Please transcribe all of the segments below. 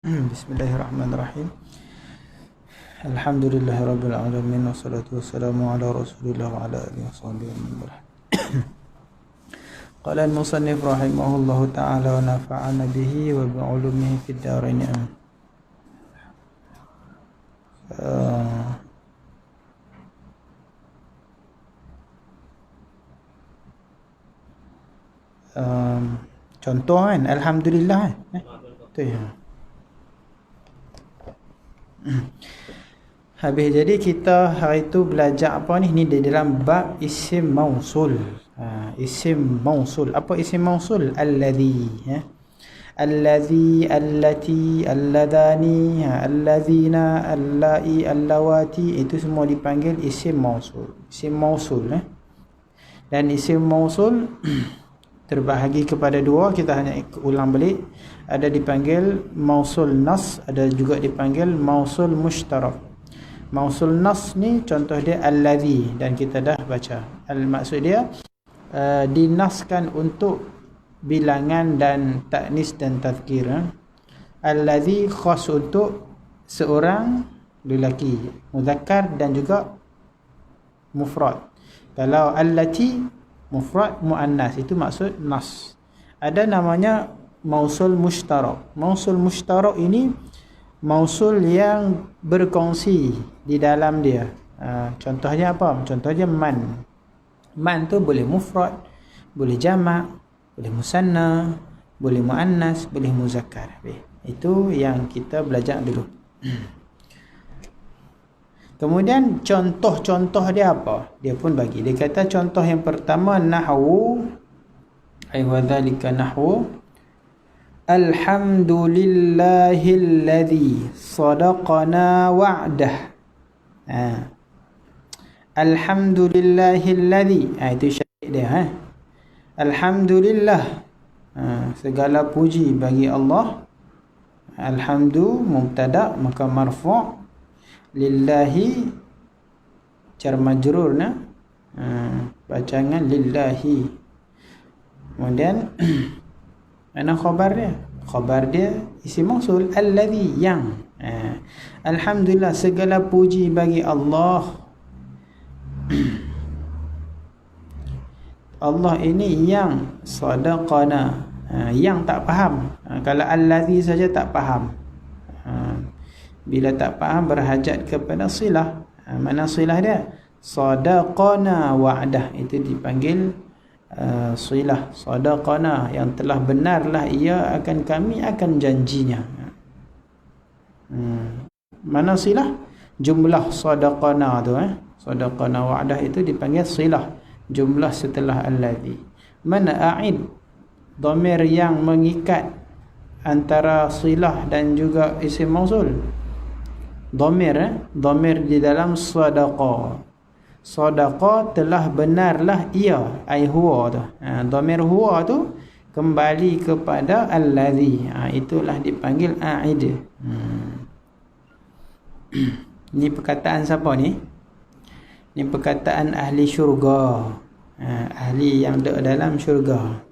Bismillahirrahmanirrahim. Alhamdulillahirabbil alamin wassalatu wassalamu ala Rasulillah wa ala alihi washabbihi ajma'in. Qala al-musannif rahimahullahu ta'ala wa nafa'ana bihi wa bi 'ulumihi fid dharain. Contoh kan alhamdulillah tu ya. Habis jadi kita hari tu belajar apa ni? Ni di dalam bab isim mausul. Isim mausul. Apa isim mausul? Alladhi, ya. Alladhi, allati, alladhani, allazina, allai, allawati, itu semua dipanggil isim mausul. Isim mausul, Dan isim mausul terbahagi kepada dua, kita hanya ulang balik. Ada dipanggil mausul nas, ada juga dipanggil mausul mushtarak. Mausul nas ni contoh dia alladhi, dan kita dah baca. Maksud dia dinaskan untuk bilangan dan taknis dan tazkir. Alladhi khas untuk seorang lelaki, muzakkar dan juga mufrad. Kalau allati mufrad muannas, itu maksud nas. Ada namanya mausul mushtarak. Mausul mushtarak ini mausul yang berkongsi di dalam dia. Contohnya apa? Contohnya man. Man tu boleh mufrad, boleh jamak, boleh musanna, boleh muannas, boleh muzakkar. Itu yang kita belajar dulu. Kemudian contoh-contoh dia apa? Dia pun bagi. Dia kata contoh yang pertama nahwu, ay wa dzalika nahwu alhamdulillahilladzi sadaqana wa'dah. Alhamdulillahilladzi, itu syair dia. Alhamdulillah, segala puji bagi Allah. Alhamdu mubtada, maka marfu', lillahi jar majrur bacangan lillahi. Kemudian mana khabar dia? Khabar dia isim mausul alladhi, yang. Alhamdulillah, segala puji bagi Allah. Allah ini yang sadaqana, yang tak faham. Kalau alladhi saja tak faham. Bila tak faham berhajat kepada silah. Mana silah dia? Sadaqana wa'dah, itu dipanggil silah. Sadaqana, yang telah benarlah ia akan kami akan janjinya. Mana silah? Jumlah sadaqana tu, sadaqana wa'dah itu dipanggil silah, jumlah setelah alladhi. Mana a'id? Dhamir yang mengikat antara silah dan juga isim mausul. Dhamir di dalam sadaqa. Sadaqa, telah benarlah ia, ai huwa tu. Dhamir huwa tu kembali kepada alladhi. Itulah dipanggil a'id. Ini perkataan siapa ni? Ini perkataan ahli syurga. Ahli yang ada dalam syurga.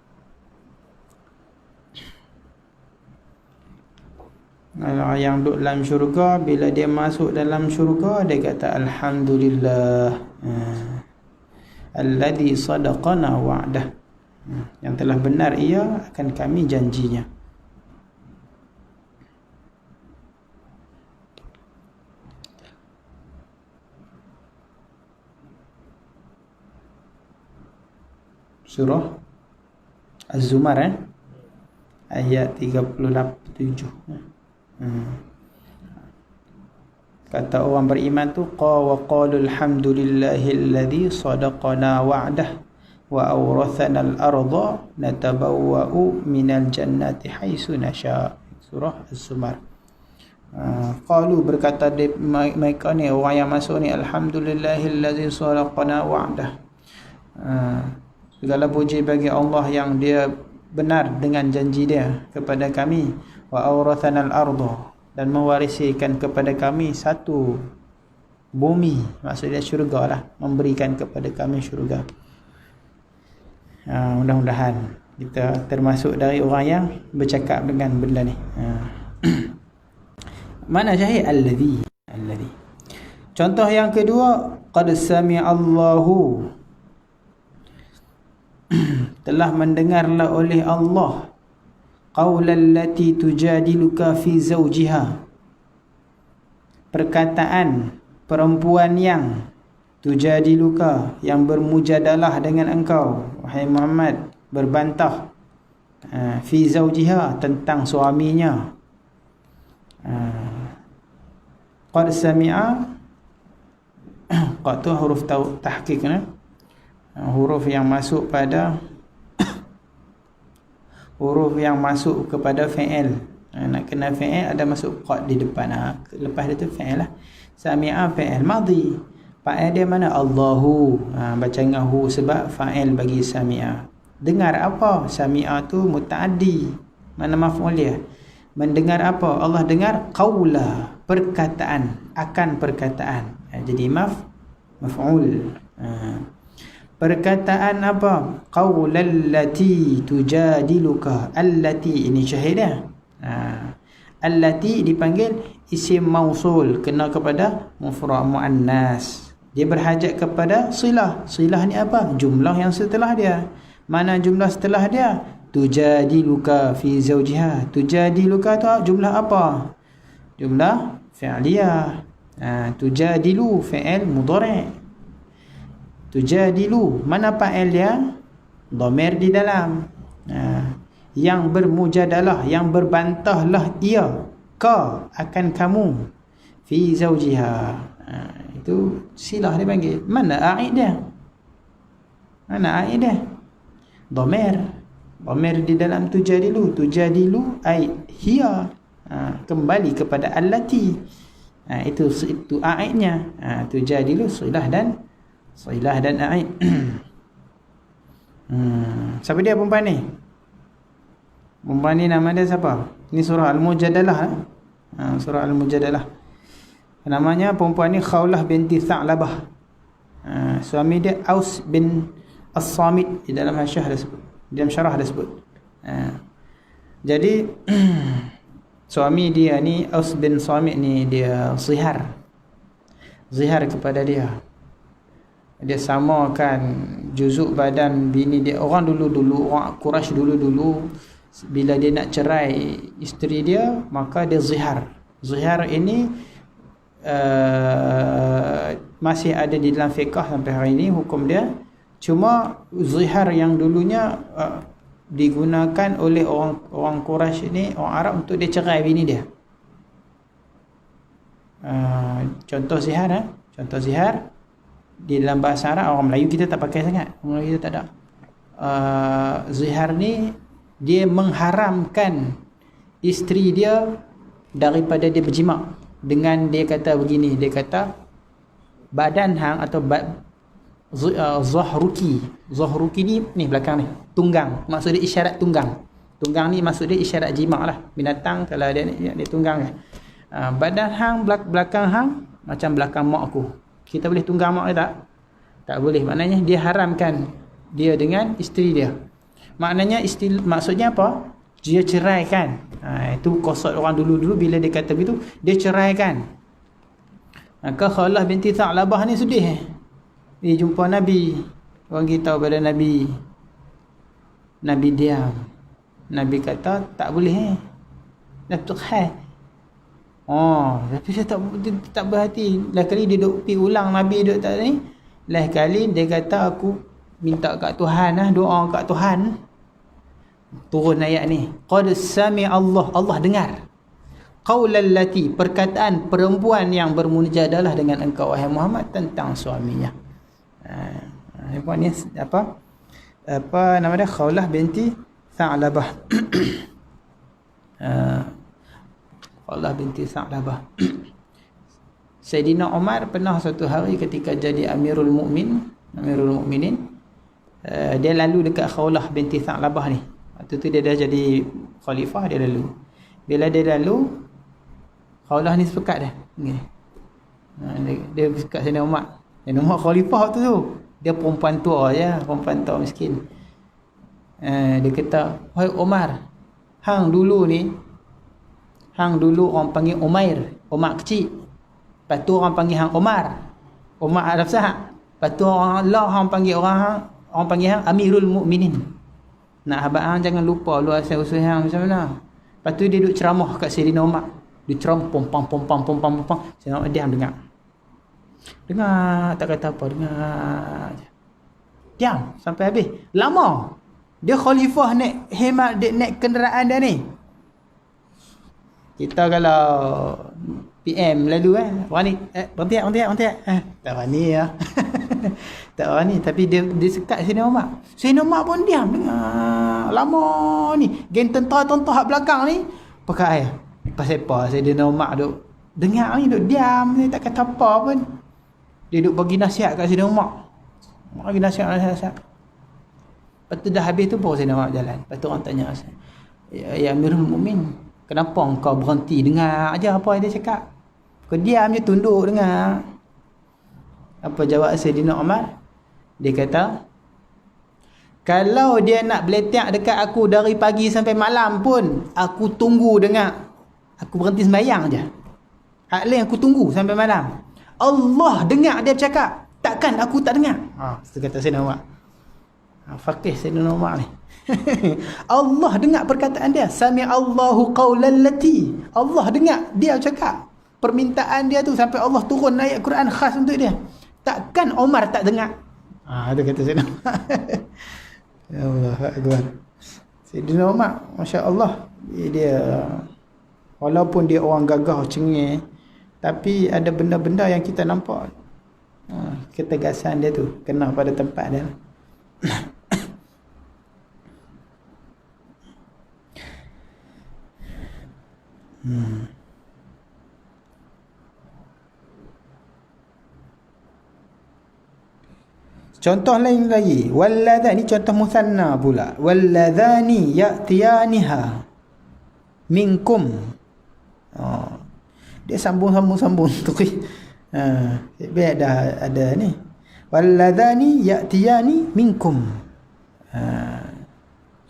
Yang duduk dalam syurga, bila dia masuk dalam syurga, dia kata alhamdulillah alladhi sadaqana wa'dah, yang telah benar ia akan kami janjinya. Surah Az-Zumar, ayat 37. Kata orang beriman tu, wa qalu alhamdulillahilladzi sadaqana wa'dah wa awrathana al-ardha natabawwa'u minal jannati haitsu nasha. Surah Az-Zumar. Qalu, berkata mereka ni, orang yang masuk ni, alhamdulillahilladzi sadaqana wa'dah, segala puji bagi Allah yang dia benar dengan janji dia kepada kami. Wa awrathana al-ardha, dan mewarisikan kepada kami satu bumi, maksudnya syurga lah, memberikan kepada kami syurga. Mudah-mudahan kita termasuk dari orang yang bercakap dengan benda ni. Mana syahid? Alladhi. Alladhi. Contoh yang kedua, qad sami'allahu, telah mendengarlah oleh Allah, qaulal lati tujadiluka fi zawjiha, perkataan perempuan yang tujadiluka, yang bermujadalah dengan engkau wahai Muhammad, berbantah fi zawjiha, tentang suaminya. Qad sami'a, qad tu huruf tahqiq, huruf yang masuk pada huruf yang masuk kepada fi'il. Nak kena fi'il ada masuk qad di depan. Lepas itu fi'il lah. Sami'a fi'il madhi. Fa'il dia mana? Allahu. Baca dengan hu sebab fa'il bagi sami'a. Dengar apa? Sami'a tu muta'addi. Mana maf'ul dia? Mendengar apa? Allah dengar qaula, perkataan, akan perkataan. Jadi maf'ul. Perkataan apa? Qaulal lati tujadiluka. Allati ini syahid dia. Allati dipanggil isim mausul, kena kepada mufrad muannas. Dia berhajat kepada silah. Silah ni apa? Jumlah yang setelah dia. Mana jumlah setelah dia? Tujadiluka fi zawjiha. Tujadiluka tu jumlah apa? Jumlah fi'liyah. Tujadilu fi'il mudhari'. Tujadilu, mana fa'il dia? Dhamir di dalam. Yang bermujadalah, yang berbantahlah ia, ka, akan kamu, fi zawjiha. Itu silah dia panggil. Mana a'id dia? Mana a'id dia? Dhamir. Dhamir di dalam tujadilu. Tujadilu ay hiya. Kembali kepada allati. Itu a'idnya. Tujadilu silah dan a'id. Siapa dia perempuan ni? Perempuan ni nama dia siapa? Ini surah Al-Mujadalah. Surah Al-Mujadalah. Namanya perempuan ni Khawlah binti Tha'labah. Suami dia Aus bin As-Samit. Di dalam syarah dia sebut. Jadi suami dia ni Aus bin Samit ni, dia zihar kepada dia. Dia samakan juzuk badan bini dia. Orang dulu-dulu, orang Quraisy dulu-dulu, bila dia nak cerai isteri dia, maka dia zihar. Zihar ini masih ada di dalam fiqh sampai hari ini hukum dia. Cuma zihar yang dulunya digunakan oleh orang Quraisy ini, orang Arab, untuk dia cerai bini dia. Contoh zihar contoh zihar di dalam bahasa Arab, orang Melayu kita tak pakai sangat. Orang Melayu kita tak ada. Zihar ni dia mengharamkan isteri dia daripada dia berjima dengan, dia kata begini, dia kata badan hang atau zahruki ni belakang ni, tunggang, maksud dia isyarat tunggang. Tunggang ni maksud dia isyarat jima lah. Binatang kalau dia tunggang kan. Badan hang belakang hang macam belakang mak aku. Kita boleh tunggang mak dia tak? Tak boleh. Maknanya dia haramkan dia dengan isteri dia. Maknanya maksudnya apa? Dia ceraikan. Itu konsep orang dulu-dulu bila dia kata begitu, dia ceraikan. Maka Khawlah binti Tha'labah ni sedih. Dia jumpa Nabi. Orang kita pada Nabi. Nabi diam. Nabi kata tak boleh. Dah tukhai. Tapi saya tak berhati. Lain kali dia duk pergi ulang Nabi duk tak ni. Lain kali dia kata aku minta kat Tuhan doa kat Tuhan. Turun ayat ni. Qad sami'a Allah dengar. Qaulal lati, perkataan perempuan yang bermunajadalah dengan engkau wahai Muhammad tentang suaminya. Perempuan ni apa nama dia? Khawlah binti Tha'labah. Allah binti Tha'labah. Sayyidina Umar pernah satu hari ketika jadi Amirul Mukminin, dia lalu dekat Khawlah binti Tha'labah ni. Waktu tu dia dah jadi khalifah, dia lalu. Bila dia lalu, Khawlah ni sepekat dah. Dia sepekat Sayyidina Umar. Sayyidina Umar khalifah waktu tu. Dia perempuan tua je, perempuan tua miskin. Dia kata, wahai Umar, hang dulu ni hang dulu orang panggil Umair, Umar kecil. Lepas tu orang panggil hang Umar Al-Afsah. Lepas tu orang panggil orang panggil hang Amirul Mukminin. Nak abang hang jangan lupa lu asal usul hang macam mana. Lepas tu dia duduk ceramah kat Sayyidina Umar. Dia ceramah pom-pam. Sayyidina Umar diam dengar. Dengar, tak kata apa, dengar je. Diam sampai habis. Lama. Dia khalifah naik hemat, dia naik kenderaan dia ni. Kita kalau PM lalu berani berhenti. Tak berani ya. Tak berani, tapi dia sekat Sayyidina Umar. Sayyidina Umar pun diam dengar. Lama ni. Geng tentera-tentera hak belakang ni pakai air. Pasal apa Sayyidina Umar duk dengar ni, duk diam ni, tak kata apa pun. Dia duk bagi nasihat kat Sayyidina Umar. Bagi nasihat. Lepas tu dah habis tu baru Sayyidina Umar jalan. Lepas tu orang tanya, ya Amirul Mukmin, kenapa engkau berhenti dengar aja apa dia cakap? Kau diam je, tunduk dengar. Apa jawab Sayyidina Umar? Dia kata, kalau dia nak beletak dekat aku dari pagi sampai malam pun, aku tunggu dengar. Aku berhenti sembahyang je. Hak lain aku tunggu sampai malam. Allah dengar dia bercakap, takkan aku tak dengar? Itu kata Sayyidina Umar. Faqih Sayyidina Umar ni. Allah dengar perkataan dia. Sami'allahu qawlan lati. Allah dengar dia bercakap. Permintaan dia tu sampai Allah turun ayat Quran khas untuk dia. Takkan Umar tak dengar? Itu kata Sayyidina Umar. Ya Allah akbar. Sayyidina Umar, masya-Allah, dia walaupun dia orang gagah cengeng, tapi ada benda-benda yang kita nampak. Ketegasan dia tu kena pada tempat dia. Contoh lain lagi, walladzani, contoh musanna pula. Walladzani ya'tiyaniha minkum. Dia sambung tu. Biar ada ni. Walladzani ya'tiyani minkum.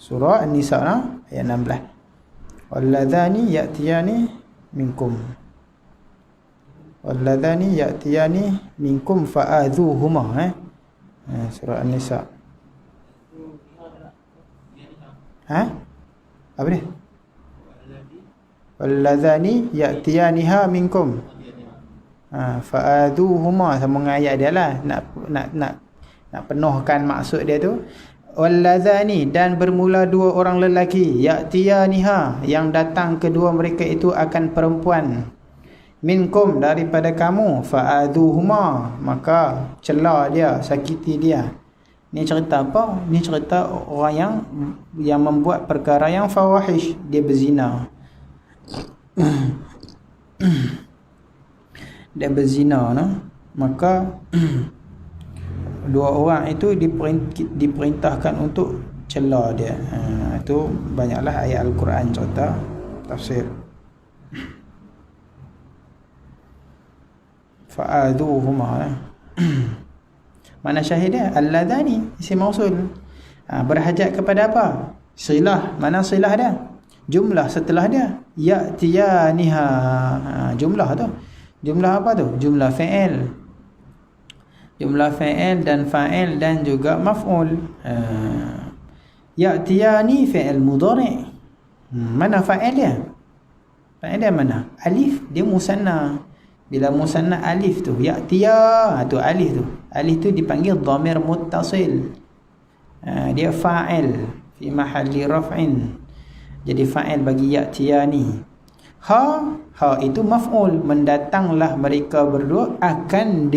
Surah An-Nisa ayat 16. Walladzani ya'tiyani minkum. Walladzani ya'tiyani minkum fa'adhuhuma. Surah An-Nisa. Apa ni? Walladzani ya'tiyaniha minkum fa'adhuhuma, sama dengan ayat dia lah. Nak penuhkan maksud dia tu. Walladzani, dan bermula dua orang lelaki, ya'tiyaniha, yang datang kedua mereka itu akan perempuan, minkum, daripada kamu, fa'adhuhuma, maka celah dia, sakiti dia. Ni cerita apa? Ni cerita orang yang membuat perkara yang fawahish, dia berzina. Dia berzina, maka dua orang itu diperintahkan untuk celah dia. Itu banyaklah ayat Al-Quran cerita tafsir. Fa'adhuhuma. Mana syahid dia? Alladzani, isim mausul. Berhajat kepada apa? Silah. Mana silah dia? Jumlah setelah dia. Ya'tiyaniha. Jumlah tu. Jumlah apa tu? Jumlah fa'il. Jumlah fa'il dan fa'il dan juga maf'ul. Ya'tiyani fi'il mudhari'. Mana fa'il dia? Fa'il dia mana? Alif, dia musanna. Bila musanna alif tu, ya'tiya, tu alif tu. Alif tu dipanggil dhamir muttasil. Dia fa'il fi mahalli raf'in. Jadi fa'il bagi ya'tiyani. Ha itu maf'ul, mendatanglah mereka berdua, akan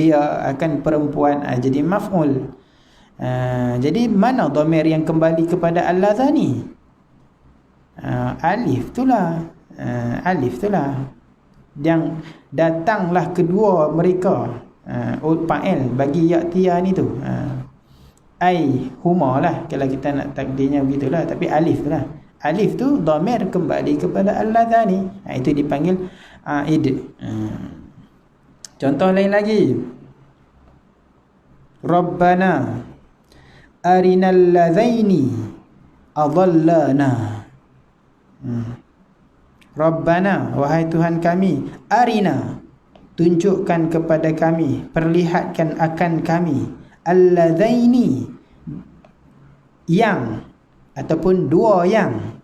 perempuan. Jadi maf'ul. Jadi mana dhamir yang kembali kepada alladzani? Alif itulah. Alif itulah yang datanglah kedua mereka. Fa'il bagi ya'tiyani tu. Ai huma lah kalau kita nak takdirnya begitulah, tapi alif tu lah. Alif tu dhamir kembali kepada alladzani. Itu dipanggil aid. Contoh lain lagi. Rabbana arinal ladzaini adallana. Rabbana, wahai Tuhan kami, arina, tunjukkan kepada kami, perlihatkan akan kami, alladzaini, yang ataupun dua yang,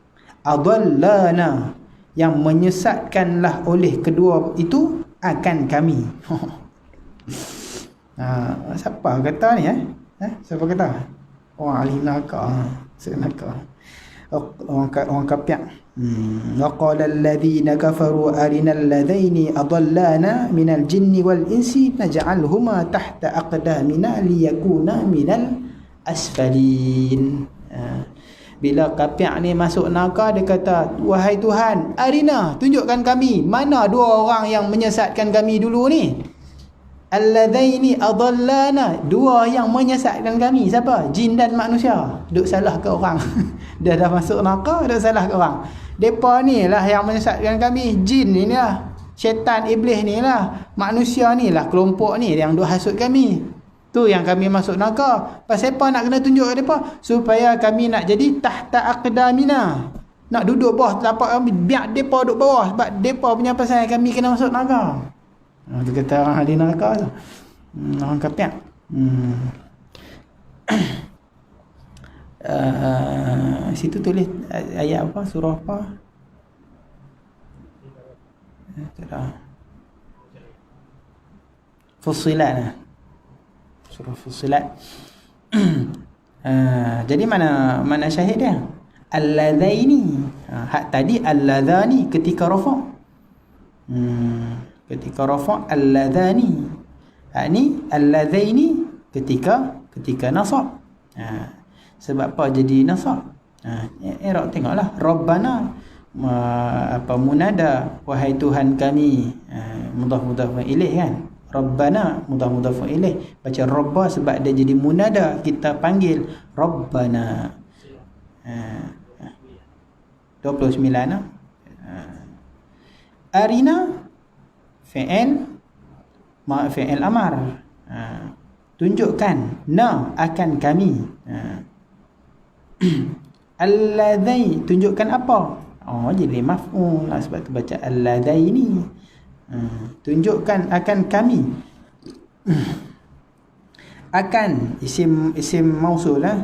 adallana, yang menyesatkanlah oleh kedua itu akan kami. Siapa kata ni siapa kata? Orang ahli neraka. Orang kafir. Wa qala alladhina kafaru arina alladhaini adallana minal jinni wal insi naj'alhuma tahta aqdamina liyakuna minal asfalin. Bila kafir ni masuk neraka, dia kata, wahai Tuhan, arina, tunjukkan kami mana dua orang yang menyesatkan kami dulu ni. Alladzaini adallana, dua yang menyesatkan kami. Siapa? Jin dan manusia. Duk salah ke orang. Dia dah masuk neraka, duk salah ke orang. Depa ni lah yang menyesatkan kami. Jin ni lah, syaitan iblis ni lah, manusia ni lah, kelompok ni yang duk hasut kami. Tu yang kami masuk neraka. Pasal apa nak kena tunjuk ke depa? Supaya kami nak jadi tahta aqdamina, nak duduk bawah telapak kami, biar depa duduk bawah, sebab depa punya pasal kami kena masuk neraka. Dia kata orang ahli neraka tu, orang kafir. Situ tulis ayat apa, surah apa? Fussilat. Surah Fussilat. Jadi mana syahid dia? Alladzaini. Hak tadi alladzani ketika rafa'. Ketika rafa' alladzani. Hak ni alladzaini ketika nasab. Sebab apa jadi nasab? I'rab tengoklah. Rabbana, munada, wahai Tuhan kami, mudhaf ilaih kan. Rabbana mudhaf ilaih. Baca rabba sebab dia jadi munada, kita panggil Rabbana. 29 arina fi'il amar, tunjukkan, na, akan kami. Alladzai, tunjukkan apa? Jadi maf'ul lah, sebab tu baca alladzaini. Tunjukkan akan kami. Akan isim mausul lah.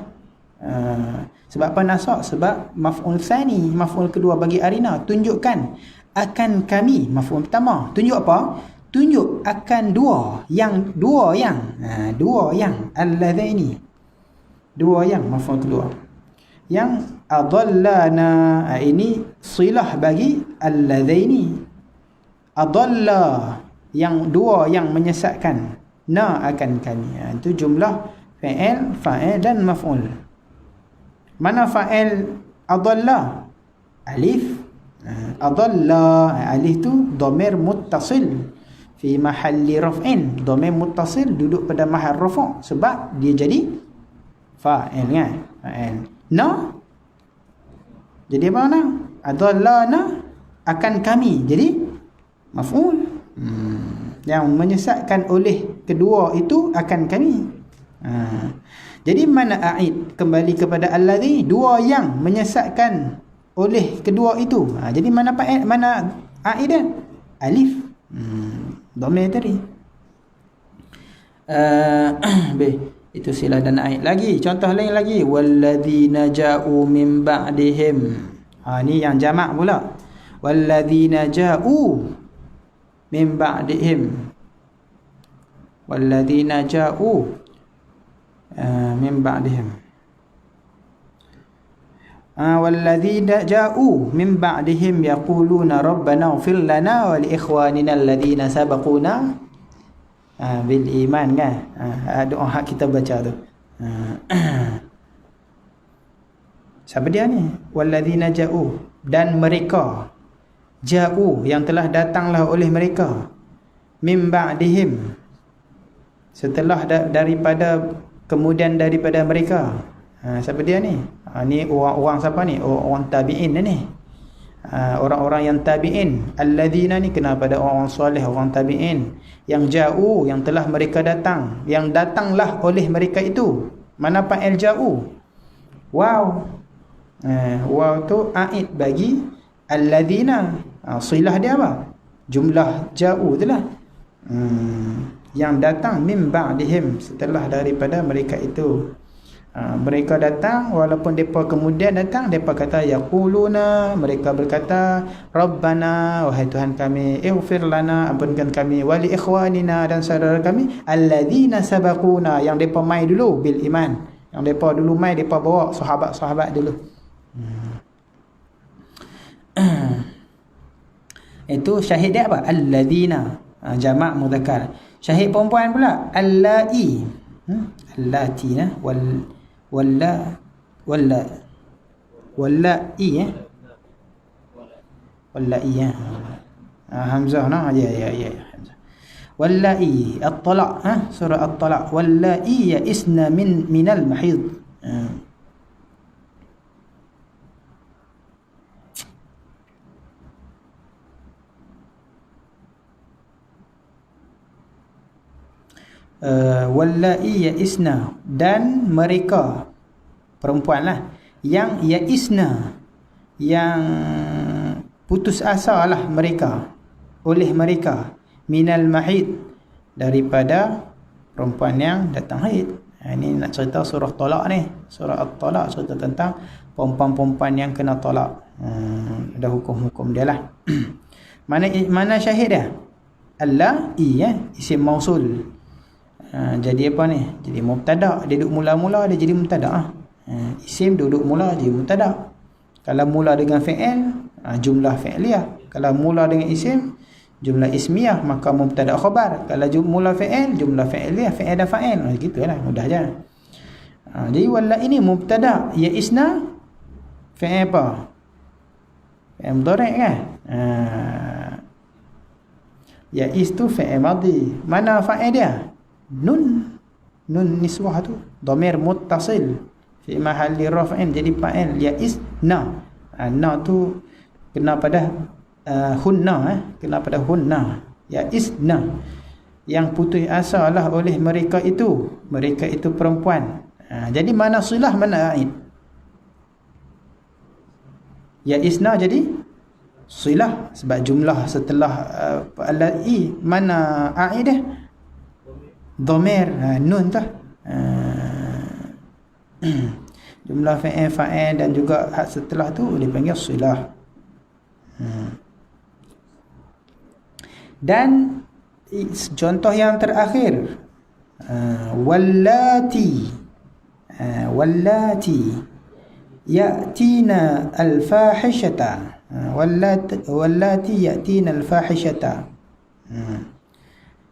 Sebab apa nasab? Sebab maf'ul tsani, maf'ul kedua bagi arina. Tunjukkan akan kami, maf'ul pertama. Tunjuk apa? Tunjuk akan dua yang alladzaini, dua yang, maf'ul kedua. Yang adallana, ini silah bagi alladzaini. Adalla, yang dua yang menyesatkan, na, akan kami. Itu jumlah fa'il, fa'il dan maf'ul. Mana fa'il adalla? Alif. Adalla, alif tu dhamir muttasil fi mahalli raf'in. Dhamir muttasil duduk pada mahal rafa' sebab dia jadi fa'il kan? Fa'il. Na, jadi apa mana? Adallana, akan kami, jadi maf'ul. Yang menyesatkan oleh kedua itu akan kami. Jadi mana a'id? Kembali kepada alladhi, dua yang menyesatkan oleh kedua itu. Jadi mana fa'il, mana a'id dia? Alif. Dhamir tadi. Itu silah dan a'id. Lagi contoh lain lagi, walladzina ja'u min ba'dihim. Ni yang jamak pula. Walladzina ja'u min ba'dihim. Walladzina ja'u min ba'dihim. Walladzina ja'u min ba'dihim yaquluna rabbana ighfir lana wa li ikhwanina alladhina sabaquna bil iman kan. Doa hak kita baca tu. Siapa dia ni? Walladzina ja'u, dan mereka, ja'u, yang telah datanglah oleh mereka, min ba'dihim, setelah daripada, kemudian daripada mereka. Siapa dia ni? Ni orang siapa ni? Orang tabi'in ni. Orang-orang yang tabi'in. Alladzina ni kena pada orang soleh, orang tabi'in. Yang ja'u, yang telah mereka datang, yang datanglah oleh mereka itu. Mana fa'il ja'u? Wow. Wow tu a'id bagi alladzina. Silah dia apa? Jumlah ja'u itulah. Yang datang min ba'dihim, setelah daripada mereka itu. Mereka datang, walaupun mereka kemudian datang, mereka kata yaquluna, mereka berkata Rabbana, wahai Tuhan kami, ighfir lana, ampunkan kami, wali ikhwanina, dan saudara kami, alladzina sabaquna, yang mereka mai dulu bil iman, yang mereka dulu mai, mereka bawa sahabat-sahabat dulu. Itu syahid dia apa? Alladzina, jamak mudzakkar. Syahid perempuan pula allai, allati, wallai, wallai, hamzah nah, ya hamzah. Wallai at-talaq, surah at-talaq, wallai ya'isna minal mahid. Wallai ya'isna, dan mereka perempuan lah yang ya'isna, yang putus asa lah mereka, oleh mereka, minal mahid, daripada perempuan yang datang haid. Ini nak cerita surah talak ni, surah at-talaq, cerita tentang perempuan-perempuan yang kena talak. Ada hukum-hukum dia lah. Mana syahid dia? Allai, isim mausul. Jadi apa ni? Jadi mubtada'. Dia duduk mula-mula, dia jadi mubtada'. Isim duduk mula jadi mubtada'. Kalau mula dengan fi'il, jumlah fi'liyah. Kalau mula dengan isim, jumlah ismiyah, maka mubtada' khabar. Kalau mula fi'il, jumlah fi'liyah, fi'il dan fa'il. Gitulah, mudah je. Jadi walla ini mubtada', ya isna fi'il apa? Fi'il mudhari' kan? Ya is tu fi'il madhi. Mana fa'il dia? Nun niswah tu dhamir muttasil fi mahalli raf'in, jadi fa'il ya isna. Na tu kena pada hunna, kena pada hunna, ya isna, yang putus asa lah oleh mereka itu perempuan. Jadi mana silah, mana aid? Ya isna jadi silah, sebab jumlah setelah allai, mana aid dah? Dhamir, nun tu. Jumlah fa'il dan juga setelah tu dipanggil silah. Dan contoh yang terakhir, wallati ya'tina al-fahishata, wallati ya'tina al-fahishata,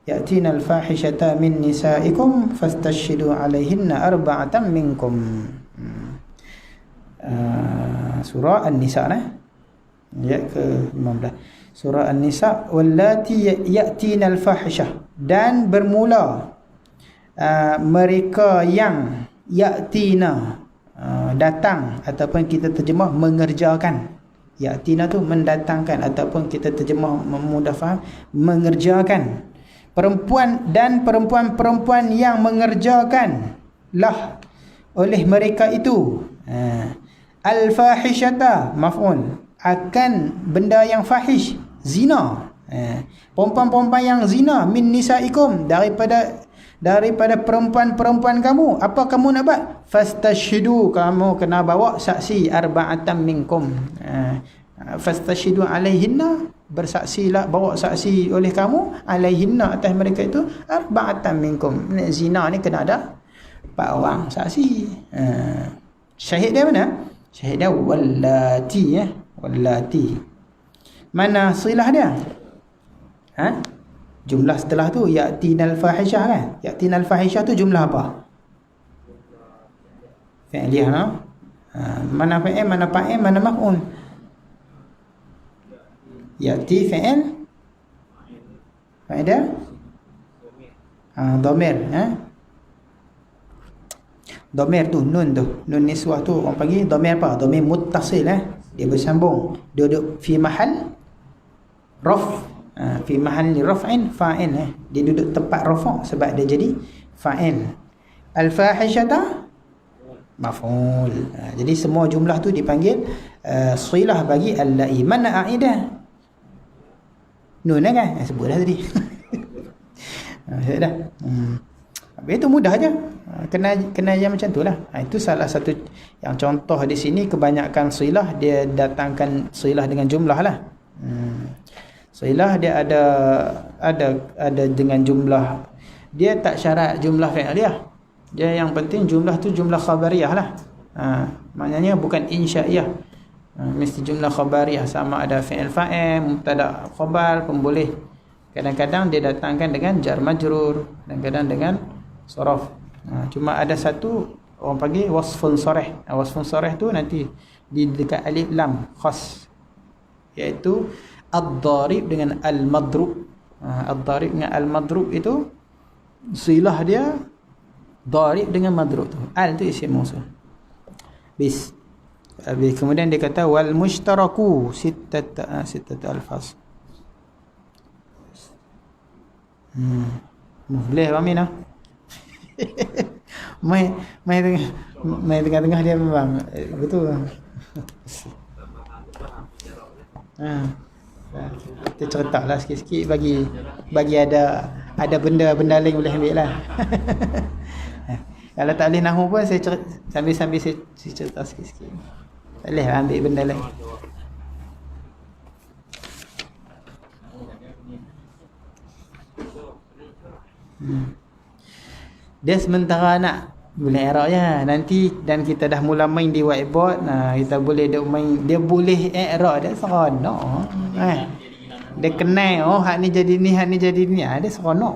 ya'tina al-fahishata min nisaikum fastashhidu 'alaihinna arba'atan minkum. Surah An-Nisa ayat ke-15. Surah An-Nisa, wallati ya'tina al-fahishah, dan bermula mereka yang ya'tina, datang, ataupun kita terjemah mengerjakan. Ya'tina tu mendatangkan, ataupun kita terjemah mudah faham, mengerjakan. Perempuan dan perempuan-perempuan yang mengerjakan lah oleh mereka itu al-fahishata, maf'ul, akan benda yang fahish, zina. Perempuan-perempuan yang zina, min nisaikum, daripada perempuan-perempuan kamu. Apa kamu nak buat? Fastashhidu, kamu kena bawa saksi, arba'atan minkum. Fastashhidu alaihinna, bersaksilah, bawa saksi oleh kamu, alaihinna, atas mereka itu, arba'atan minkum. Zina ni kena ada 4 orang saksi. Syahid dia mana? Syahid dia wallati, wallati. Mana silah dia? Jumlah setelah tu ya'tinal fahishah kan? Ya'tinal fahishah tu jumlah apa? Fi'liyah, mana fa'il, mana fa'il, mana maf'ul? Ya'ti fi'il, fa'il dia dhamir, dhamir tu, nun niswah tu orang panggil dhamir apa? Dhamir muttasil, dia bersambung, dia duduk fi mahal raf, fi mahal raf'in fa'il, dia duduk tempat rafa' sebab dia jadi fa'il. Al-fahishata maf'ul. Jadi semua jumlah tu dipanggil silah bagi allai. Mana aidah? Nun kan? Sebut dah tadi. Dah. Habis itu mudah aja. Kena yang macam tu lah. Itu salah satu yang contoh di sini. Kebanyakan silah dia datangkan silah dengan jumlah lah. Silah dia ada dengan jumlah. Dia tak syarat jumlah fi'liyah. Dia yang penting jumlah tu jumlah khabariyah lah. Maknanya bukan insya'iyah. Mesti jumlah khabariyah, sama ada fi'il fa'il, mubtada khabar pun boleh. Kadang-kadang dia datangkan dengan jar majrur, kadang-kadang dengan sorof. Cuma ada satu orang panggil wasfun sarih. Wasfun sarih tu nanti di dekat alif lam khas, iaitu ad-darib dengan al-madrub. Ad-darib dengan al-madrub itu silah dia darib dengan madrub tu. Al tu isim mausul. Habis kemudian dia kata wal mushtaraku sittatu alfaz. Boleh Amin ah. Mai tengah-tengah dia memang betul. Kita ceritalah sikit-sikit bagi ada benda-benda lain boleh ambil lah. Kalau tak boleh nahu pun saya sambil saya cerita sikit-sikit. Tak boleh ambil benda lain. Dia sementara nak boleh i'rab je. Nanti dan kita dah mula main di whiteboard, kita boleh main, dia boleh i'rab dia seronok. Dia kenal hak ni jadi ni, hak ni jadi ni. Dia seronok.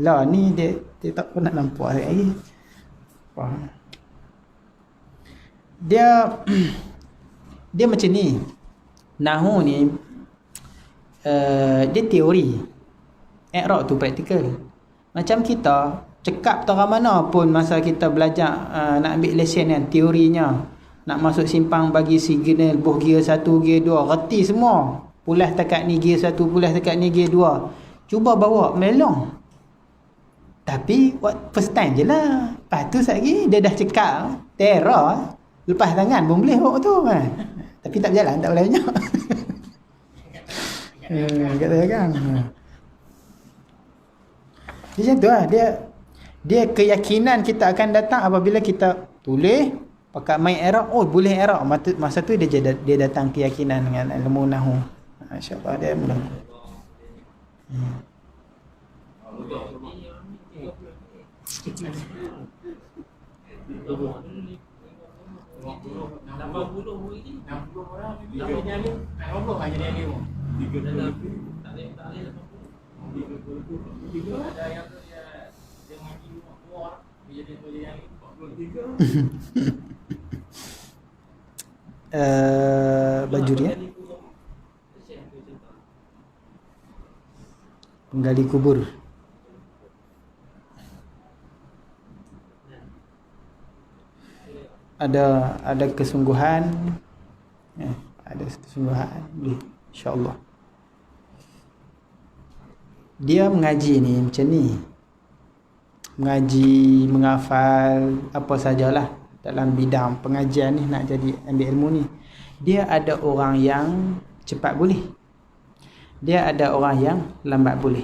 Lah ni dia tak pernah nampak lagi. Dia macam ni. Nahu ni dia teori. I'rab tu praktikal. Macam kita cekap tara mana pun masa kita belajar nak ambil lesen kan, teorinya nak masuk simpang bagi signal buh gear 1, gear 2, reti semua. Pulas dekat ni gear 1, pulas dekat ni gear 2. Cuba bawa melong. Tapi first time je lah. Lepas tu lagi dia dah cekap terror, lepas tangan pun boleh bawa tu kan. Tapi tak berjalan, tak boleh banyak. Kata kan. Dia macam tu lah. Dia keyakinan kita akan datang apabila kita tulis pakai main i'rab. Oh boleh i'rab. Masa tu dia datang keyakinan dengan ilmu nahwu. InsyaAllah dia mula. Baju dia penggali kubur. Ada kesungguhan, ada kesungguhan, insya-Allah. Dia mengaji ni macam ni. Mengaji, menghafal apa sajalah dalam bidang pengajian ni, nak jadi ambil ilmu ni. Dia ada orang yang cepat boleh. Dia ada orang yang lambat boleh.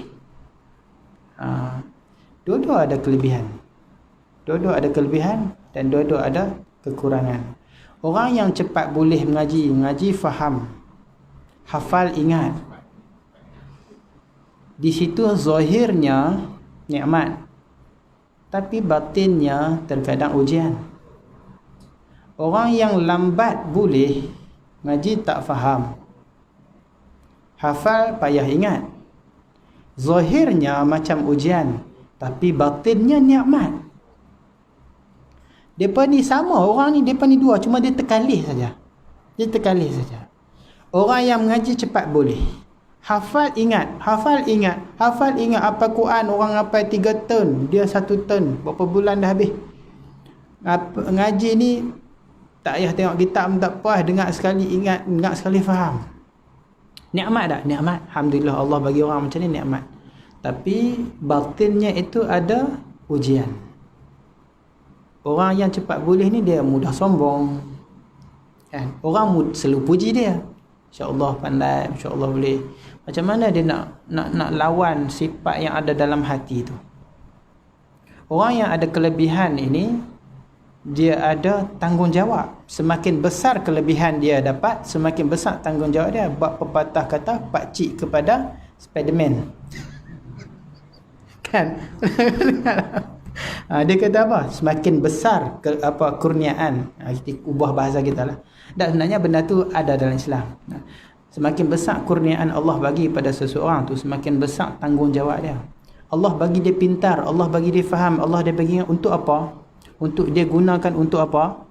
Dua-dua ada kelebihan. Dua-dua ada kelebihan dan dua-dua ada kekurangan. Orang yang cepat boleh mengaji faham, hafal, ingat. Di situ zahirnya nikmat, tapi batinnya terkadang ujian. Orang yang lambat boleh ngaji tak faham, hafal payah ingat. Zahirnya macam ujian, tapi batinnya nikmat. Depa ni sama, orang ni depa ni dua, cuma dia terkalih saja. Dia terkalih saja. Orang yang mengaji cepat boleh, hafal ingat, hafal ingat, hafal ingat. Apa Quran orang hafal 3 tahun, dia 1 tahun, berapa bulan dah habis. Ngaji ni tak payah tengok kitab tak puas, dengar sekali ingat sekali faham. Nikmat tak? Nikmat. Alhamdulillah Allah bagi orang macam ni nikmat. Tapi batinnya itu ada ujian. Orang yang cepat boleh ni dia mudah sombong. Kan? Orang selalu puji dia. Insya-Allah pandai, insya-Allah boleh. Macam mana dia nak lawan sifat yang ada dalam hati tu? Orang yang ada kelebihan ini, dia ada tanggungjawab. Semakin besar kelebihan dia dapat, semakin besar tanggungjawab dia. Buat pepatah kata pakcik kepada Spiderman. Kan? Dia kata apa? Semakin besar kurniaan. Kita ubah bahasa kita lah. Dan sebenarnya benda tu ada dalam Islam. Semakin besar kurniaan Allah bagi pada seseorang tu, semakin besar tanggungjawab dia. Allah bagi dia pintar, Allah bagi dia faham, Allah dia bagi untuk apa? Untuk dia gunakan untuk apa?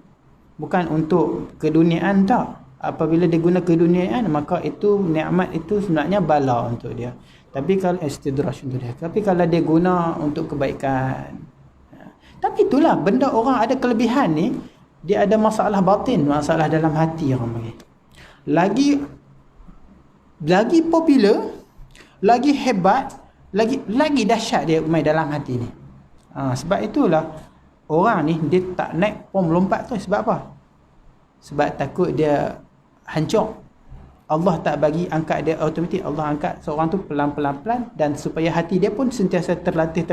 Bukan untuk keduniaan, tak. Apabila dia guna keduniaan, maka itu nikmat itu sebenarnya bala untuk dia. Tapi kalau istidraj untuk dia. Tapi kalau dia guna untuk kebaikan. Tapi itulah benda orang ada kelebihan ni, dia ada masalah batin, masalah dalam hati orang panggil. Lagi popular, lagi hebat, lagi dahsyat dia main dalam hati ni. Sebab itulah orang ni dia tak naik pom lompat tu. Sebab apa? Sebab takut dia hancur. Allah tak bagi angkat dia automatik. Allah angkat seorang tu pelan-pelan dan supaya hati dia pun sentiasa terlatih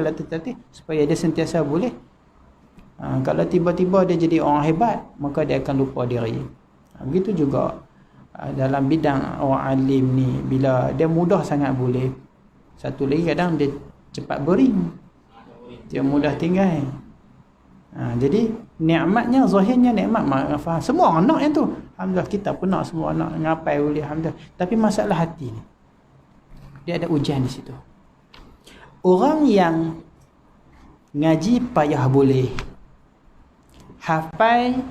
supaya dia sentiasa boleh. Kalau tiba-tiba dia jadi orang hebat, maka dia akan lupa diri. Begitu juga dalam bidang orang alim ni, bila dia mudah sangat boleh. Satu lagi kadang dia cepat boring. Dia mudah tinggal. Jadi nikmatnya, zahirnya nikmat faham. Semua orang nak yang tu. Alhamdulillah, kita pun nak, semua nak ngapai boleh, alhamdulillah. Tapi masalah hati ni, dia ada ujian di situ. Orang yang ngaji payah boleh, hafal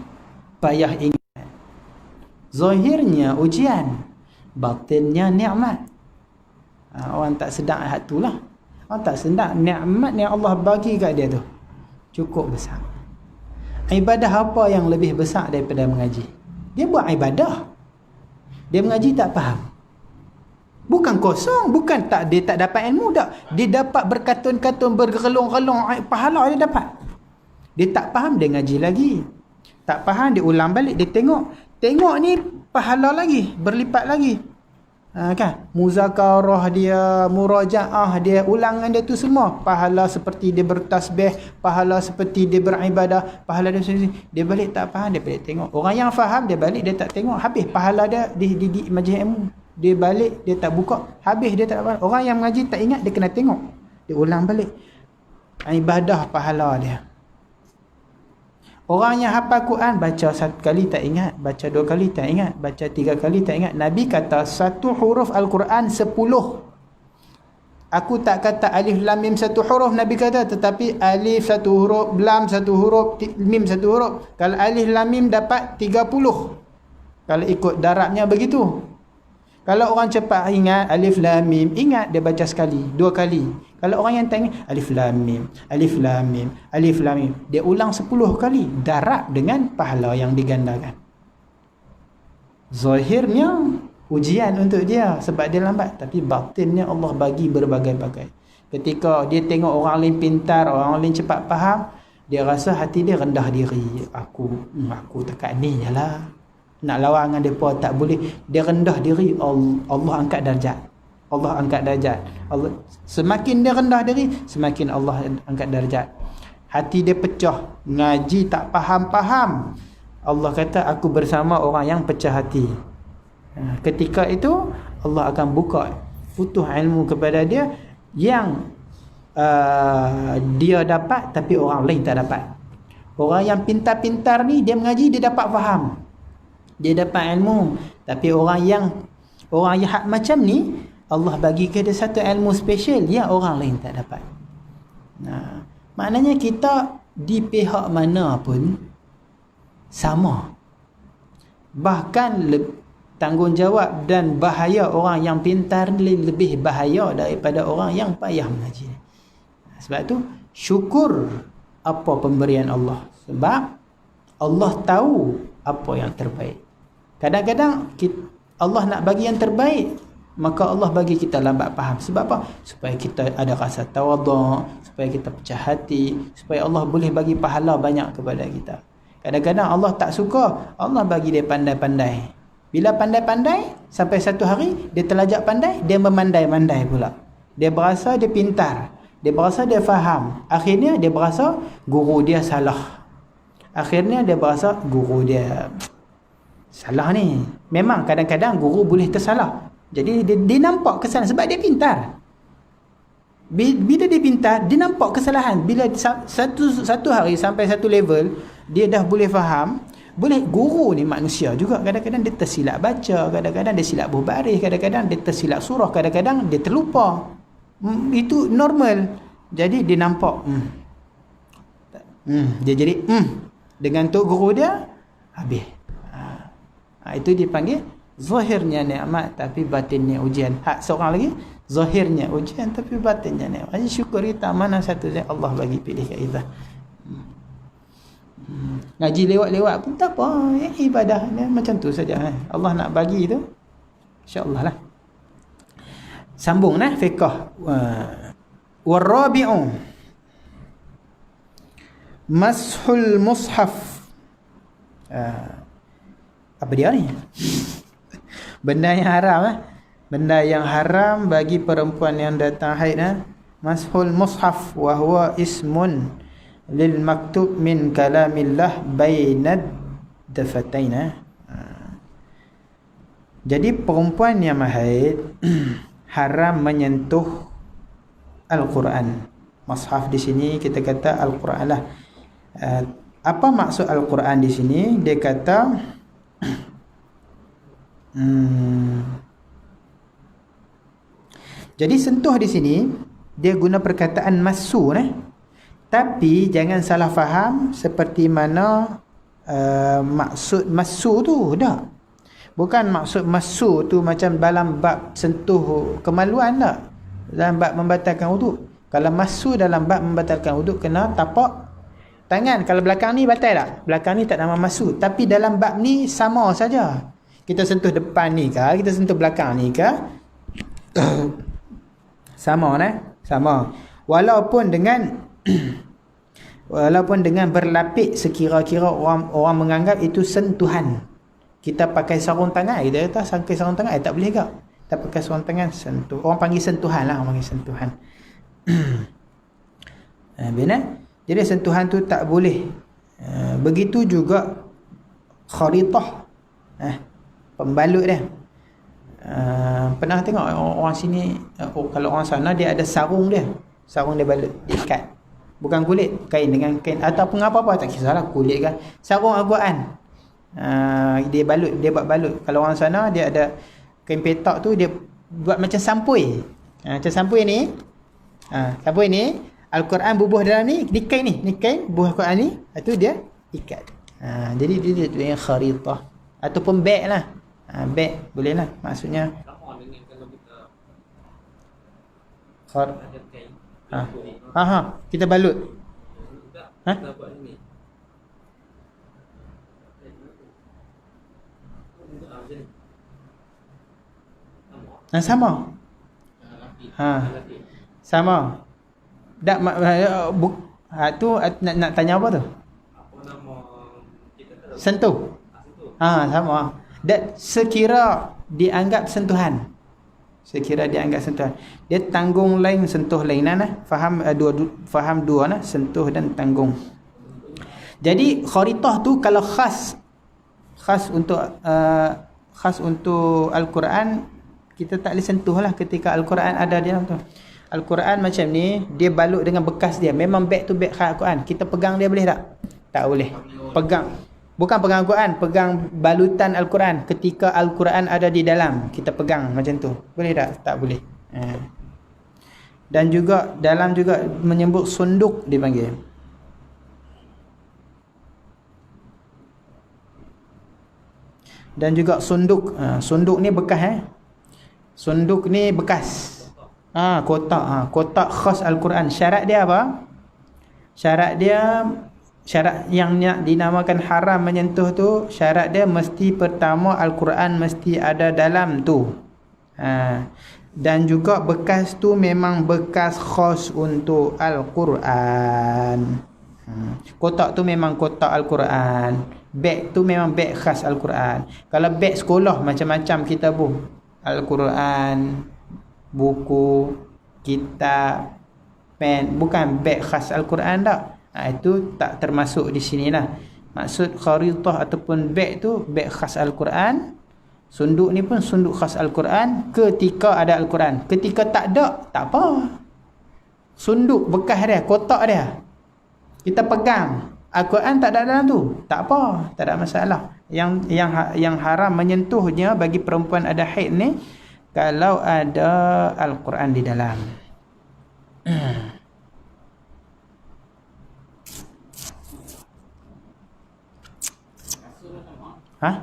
payah ingat. Zahirnya ujian, batinnya nikmat. Orang tak sedar hak tu lah. Orang tak sedar nikmat yang Allah bagi kat dia tu cukup besar. Ibadah apa yang lebih besar daripada mengaji? Dia buat ibadah, dia mengaji tak faham. Bukan kosong, bukan tak dia tak dapat ilmu, tak. Dia dapat berkatun-katun, bergelung-gelung pahala dia dapat. Dia tak faham, dia ngaji lagi. Tak faham, dia ulang balik, dia tengok. Tengok ni pahala lagi, berlipat lagi. Kan? Muzakarah dia, murajaah dia, ulangan dia tu semua pahala seperti dia bertasbih, pahala seperti dia beribadah, pahala dia balik tak faham, dia balik tengok. Orang yang faham dia balik, dia tak tengok, habis pahala dia di majlis ilmu. Dia balik, dia tak buka, habis dia tak faham. Orang yang mengaji tak ingat, dia kena tengok, dia ulang balik. Ibadah pahala dia. Orang yang hafal Quran, baca satu kali tak ingat, baca dua kali tak ingat, baca tiga kali tak ingat. Nabi kata satu huruf Al-Quran 10. Aku tak kata alif lam mim satu huruf, Nabi kata, tetapi alif satu huruf, lam satu huruf, mim satu huruf. Kalau alif lam mim dapat 30. Kalau ikut darabnya begitu. Kalau orang cepat ingat alif lam mim, ingat dia baca sekali, dua kali. Kalau orang yang tak ingat alif lam mim, alif lam mim, alif lam mim, dia ulang 10 kali, darab dengan pahala yang digandakan. Zahirnya ujian untuk dia sebab dia lambat, tapi batinnya Allah bagi berbagai-bagai. Ketika dia tengok orang lain pintar, orang lain cepat faham, dia rasa hati dia rendah diri. Aku dekat ni jelah. Nak lawan dengan mereka tak boleh. Dia rendah diri, Allah angkat darjat. Allah angkat darjat. Allah, semakin dia rendah diri, semakin Allah angkat darjat. Hati dia pecah, ngaji tak faham-faham. Allah kata, aku bersama orang yang pecah hati. Ketika itu Allah akan buka futuh ilmu kepada dia yang dia dapat tapi orang lain tak dapat. Orang yang pintar-pintar ni, dia mengaji, dia dapat faham, dia dapat ilmu. Tapi orang yang hak macam ni, Allah bagi ke dia satu ilmu special yang orang lain tak dapat. Maknanya kita di pihak mana pun sama. Bahkan tanggungjawab dan bahaya orang yang pintar lebih bahaya daripada orang yang payah mengaji. Sebab tu syukur apa pemberian Allah. Sebab Allah tahu apa yang terbaik. Kadang-kadang Allah nak bagi yang terbaik, maka Allah bagi kita lambat faham. Sebab apa? Supaya kita ada rasa tawaduk, supaya kita pecah hati, supaya Allah boleh bagi pahala banyak kepada kita. Kadang-kadang Allah tak suka, Allah bagi dia pandai-pandai. Bila pandai-pandai, sampai satu hari, dia terlajak pandai, dia memandai-mandai pula. Dia berasa dia pintar. Dia berasa dia faham. Akhirnya dia berasa guru dia salah. Akhirnya dia berasa guru dia salah ni. Memang kadang-kadang guru boleh tersalah. Jadi dia nampak kesalahan sebab dia pintar. Bila dia pintar, dia nampak kesalahan. Bila satu hari sampai satu level, dia dah boleh faham. Boleh, guru ni manusia juga. Kadang-kadang dia tersilap baca, kadang-kadang dia silap berbaris, kadang-kadang dia tersilap surah, kadang-kadang dia terlupa. Itu normal. Jadi dia nampak dia jadi dengan tu guru dia habis. Itu dipanggil zahirnya nikmat tapi batinnya ujian. Hak seorang lagi, zahirnya ujian tapi batinnya nikmat. Jadi syukur kita mana satu yang Allah bagi pilih kat kita. Ngaji lewat-lewat pun tak apa, ibadah ni macam tu saja. Allah nak bagi tu, insya-Allah lah. Sambung nah fiqh. Warabi'u mashul mushaf. Apa dia ni? Benda yang haram benda yang haram bagi perempuan yang datang haid mashul mushaf wa huwa ismun lil maktub min kalamillah bainad dafatain. Jadi perempuan yang haid haram menyentuh Al-Quran. Mushaf di sini kita kata Al-Quran lah. Apa maksud Al-Quran di sini? Dia kata jadi sentuh di sini dia guna perkataan masu tapi jangan salah faham seperti mana maksud masu tu dah. Bukan maksud masu tu macam dalam bab sentuh kemaluan tak. Dalam bab membatalkan wuduk. Kalau masu dalam bab membatalkan wuduk kena tapak tangan. Kalau belakang ni batal tak? Belakang ni tak nama masu. Tapi dalam bab ni sama saja. Kita sentuh depan ni ke, kita sentuh belakang ni ke, sama sama. Walaupun dengan berlapik sekira-kira orang menganggap itu sentuhan. Kita pakai sarung tangan, kita kata pakai sarung tangan tak boleh ke? Kita pakai sarung tangan sentuh. Orang panggil sentuhan lah, orang panggil sentuhan. Benar? Jadi sentuhan tu tak boleh. Begitu juga kharitah. Pembalut dia. Pernah tengok orang sini, kalau orang sana dia ada sarung dia. Sarung dia balut, diikat. Bukan kulit, kain dengan kain ataupun apa-apa, tak kisahlah kulit kan. Sarung aguaan. Dia balut, dia buat balut. Kalau orang sana dia ada kain petak tu dia buat macam sampui. Macam sampui ni. Sampui ni Al-Quran bubuh dalam ni kain ni kain buah Al-Quran ni, itu dia ikat. Jadi dia tu yang kharitah ataupun beg lah. Beg boleh lah, maksudnya sama dengan kalau kita ada kain kita balut. Kita buat ini. Sama. Sama. Tak tu nak tanya apa tu? Apa nama kita tahu? Sentuh. Sama. Dan sekira dianggap sentuhan. Sekira dianggap sentuhan. Dia tanggung lain, sentuh lain Faham faham dua sentuh dan tanggung. Jadi kharitah tu kalau khas untuk Al-Quran, kita tak boleh sentuh lah ketika Al-Quran ada di dalam tu. Al-Quran macam ni, dia balut dengan bekas dia. Memang beg tu beg khas Al-Quran. Kita pegang dia boleh tak? Tak boleh. Pegang. Bukan pegang Al-Quran, pegang balutan Al-Quran. Ketika Al-Quran ada di dalam, kita pegang macam tu. Boleh tak? Tak boleh. Dan juga, dalam juga menyebut sunduk dipanggil. Dan juga sunduk. Sunduk ni bekas Sunduk ni bekas. Kotak. Kotak khas Al-Quran. Syarat dia apa? Syarat yang dinamakan haram menyentuh tu, syarat dia mesti pertama Al-Quran mesti ada dalam tu. Dan juga bekas tu memang bekas khas untuk Al-Quran. Kotak tu memang kotak Al-Quran. Beg tu memang beg khas Al-Quran. Kalau beg sekolah macam-macam kitab Al-Quran, buku, kitab, pen, bukan beg khas Al-Quran tak. Itu tak termasuk di sini lah. Maksud kharitah ataupun beg tu beg khas Al-Quran. Sunduk ni pun sunduk khas Al-Quran ketika ada Al-Quran. Ketika tak ada, tak apa. Sunduk bekas dia, kotak dia, kita pegang. Al-Quran tak ada dalam tu, tak apa, tak ada masalah. Yang haram menyentuhnya bagi perempuan ada haid ni kalau ada Al-Quran di dalam. Hah?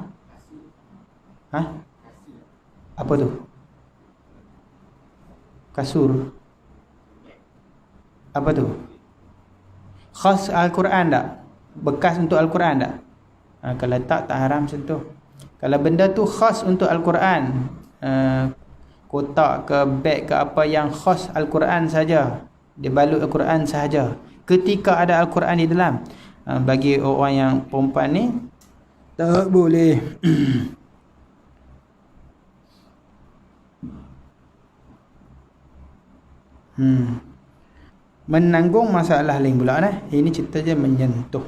Hah? Apa tu? Kasur. Apa tu? Khas Al-Quran tak? Bekas untuk Al-Quran tak? Kalau tak haram sentuh. Kalau benda tu khas untuk Al-Quran, kotak ke beg ke apa yang khas Al-Quran saja, dia balut Al-Quran sahaja, ketika ada Al-Quran di dalam, bagi orang yang perempuan ni tak boleh. Menanggung masalah lain pula dah. Ini cerita je menyentuh.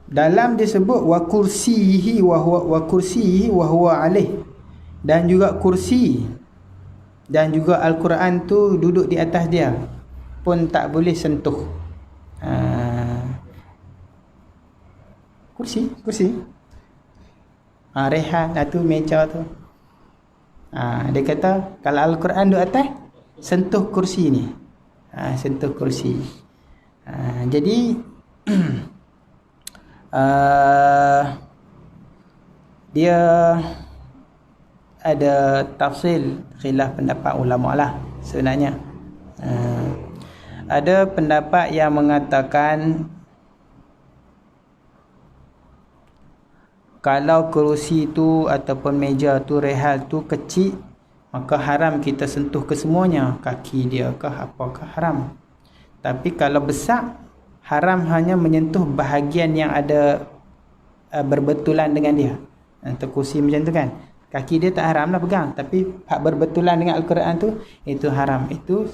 Dalam disebut wa kursihi wa huwa alaih, dan juga kursi dan juga Al-Quran tu duduk di atas dia pun tak boleh sentuh. Kursi rehan tu, meja tu. Dia kata kalau Al-Quran duduk atas, sentuh kursi ni. Sentuh kursi. Jadi dia ada tafsil, khilaf pendapat ulama lah sebenarnya. Ada pendapat yang mengatakan kalau kerusi tu ataupun meja tu, rehal tu kecil, maka haram kita sentuh ke semuanya, kaki dia ke apakah haram. Tapi kalau besar, haram hanya menyentuh bahagian yang ada berbetulan dengan dia. Untuk kursi macam tu kan, kaki dia tak haram lah pegang, tapi hak berbetulan dengan Al-Quran tu, itu haram. Itu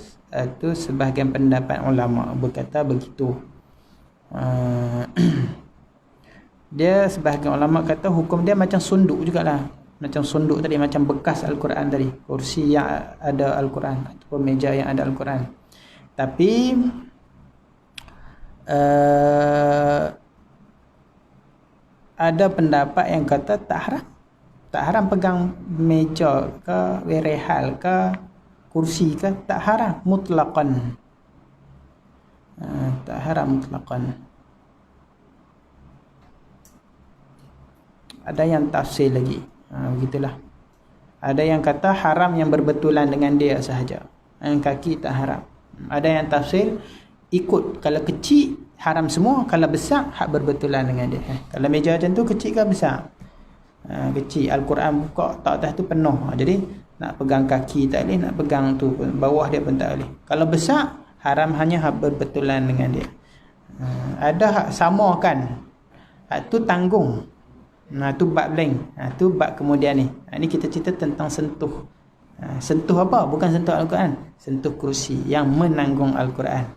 sebahagian pendapat ulama berkata begitu. Dia sebahagian ulama kata hukum dia macam sunduk jugalah. Macam sunduk tadi, macam bekas Al-Quran tadi, kursi yang ada Al-Quran ataupun meja yang ada Al-Quran. Tapi ada pendapat yang kata tak haram pegang meja ke, werehal ke, kursi ke, tak haram mutlaqan. Tak haram mutlaqan. Ada yang tafsir lagi, begitulah. Ada yang kata haram yang berbetulan dengan dia sahaja, yang kaki tak haram. Ada yang tafsir ikut, kalau kecil haram semua, kalau besar hak berbetulan dengan dia. Kalau meja macam tu kecil ke besar? Kecil, Al-Quran buka tak atas tu penuh, jadi nak pegang kaki tak boleh, nak pegang tu pun, bawah dia pun tak boleh. Kalau besar, haram hanya hak berbetulan dengan dia. Ada hak samakan, hak tu tanggung. Tu bab lain. Tu bab kemudian ni. Ni kita cerita tentang sentuh. Sentuh apa? Bukan sentuh Al-Quran, sentuh kursi yang menanggung Al-Quran.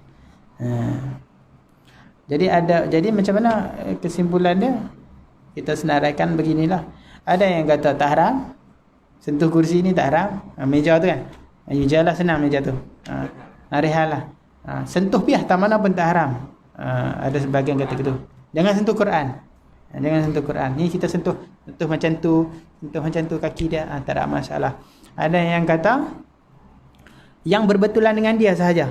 Jadi macam mana kesimpulan dia? Kita senaraikan beginilah. Ada yang kata tak haram, sentuh kursi ni tak haram. Meja tu kan, meja lah, senang meja tu. Rehal lah. Sentuh piah tak mana pun tak haram. Ada sebagian kata gitu. Jangan sentuh Quran. Jangan sentuh Quran. Ni kita sentuh macam tu kaki dia, tak ada masalah. Ada yang kata yang berbetulan dengan dia sahaja.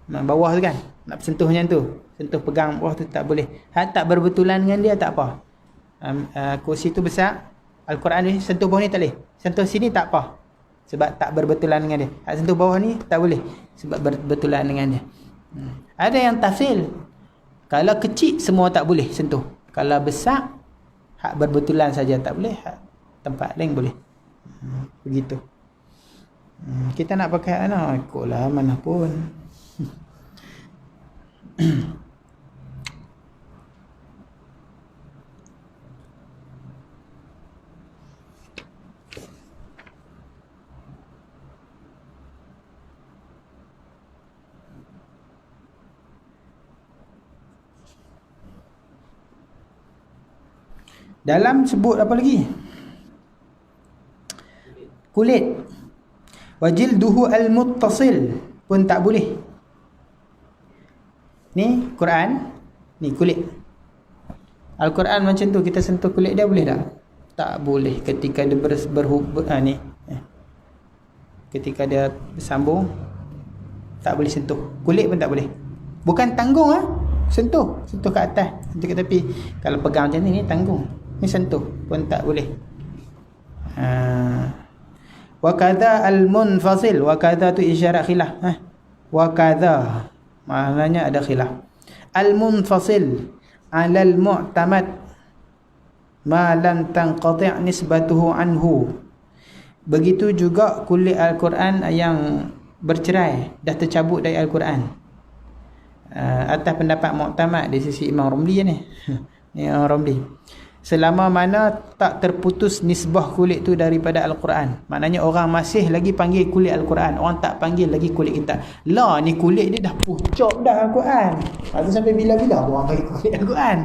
Bawah tu kan, nak sentuh macam tu, sentuh pegang bawah tu tak boleh. Tak berbetulan dengan dia tak apa. Kursi tu besar, Al-Quran ni sentuh bawah ni tak boleh. Sentuh sini tak apa, sebab tak berbetulan dengan dia. Sentuh bawah ni tak boleh, sebab berbetulan dengan dia. Ada yang tafsil, kalau kecil semua tak boleh sentuh. Kalau besar, hak berbetulan saja tak boleh, hak tempat lain boleh. Begitu. Kita nak pakai ana ikutlah mana pun. Dalam sebut apa lagi? Kulit. Wajilduhu al-muttasil pun tak boleh. Ni Quran, ni kulit. Al-Quran macam tu, kita sentuh kulit dia boleh tak? Tak boleh ketika dia ni. Ketika dia bersambung tak boleh sentuh. Kulit pun tak boleh. Bukan tanggung sentuh ke atas, sentuh ke tepi. Kalau pegang macam ni tanggung. Ni sentuh pun tak boleh. Wa kadza al-munfasil, wa kadza tu isyarat khilaf. Wa kadza maknanya ada khilaf. Al-munfasil 'ala al-mu'tamad ma lam tanqati' nisbatuhu anhu. Begitu juga kulit Al-Quran yang bercerai, dah tercabut dari Al-Quran. Atas pendapat mu'tamad di sisi Imam Romli ni. Ni Imam Romli. Selama mana tak terputus nisbah kulit tu daripada Al-Quran. Maknanya orang masih lagi panggil kulit Al-Quran, orang tak panggil lagi kulit kitab. Lah ni kulit dia dah pucuk dah Al-Quran. Lepas sampai bila-bila orang panggil kulit Al-Quran.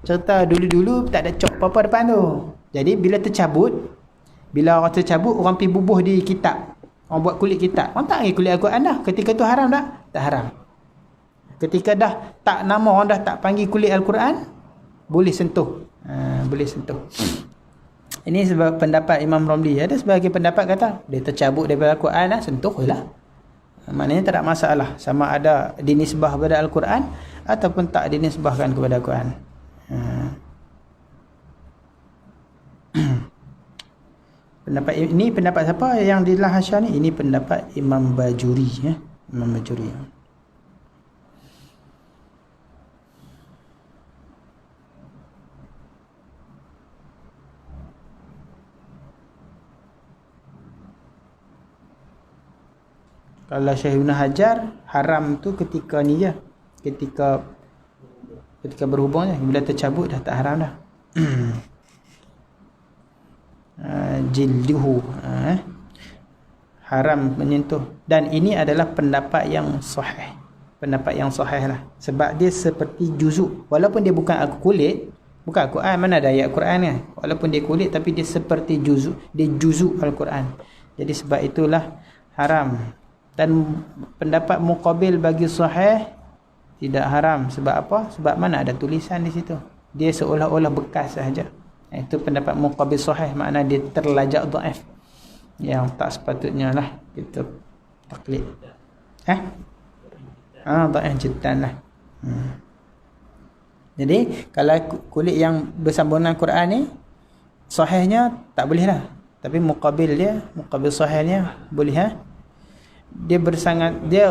Cerita dulu-dulu tak ada cok apa-apa depan tu. Jadi bila orang tercabut, orang pergi bubuh di kitab. Orang buat kulit kitab. Orang tak panggil kulit Al-Quran dah. Ketika tu haram tak? Tak haram. Ketika dah tak nama, orang dah tak panggil kulit Al-Quran, boleh sentuh. Boleh sentuh. Ini sebab pendapat Imam Romli. Ada sebahagian pendapat kata dia tercabut daripada Al-Quran, sentuh je lah. Maknanya tak ada masalah sama ada dinisbah kepada Al-Quran ataupun tak dinisbahkan kepada Al-Quran. Pendapat ini pendapat siapa yang dilahasya ni? Ini pendapat Imam Bajuri, Imam Bajuri. Kalau Syekh Ibn Hajar, haram tu ketika ni je. Ketika berhubung je. Bila tercabut dah tak haram dah. Jilduhu. Haram menyentuh. Dan ini adalah pendapat yang sahih. Pendapat yang sahih lah. Sebab dia seperti juzuk. Walaupun dia bukan kulit. Bukan Al-Quran. Mana ada ayat Quran kan? Walaupun dia kulit tapi dia seperti juzuk. Dia juzuk Al-Quran. Jadi sebab itulah haram. Dan pendapat muqabil bagi sahih tidak haram. Sebab apa? Sebab mana ada tulisan di situ. Dia seolah-olah bekas sahaja. Itu pendapat muqabil sahih. Makna dia terlajak dhaif. Yang tak sepatutnya lah kita taklid. Dhaif jiddan lah. Jadi kalau kulit yang bersambung dengan Quran ni, sahihnya tak boleh lah. Tapi muqabil sahihnya boleh. Dia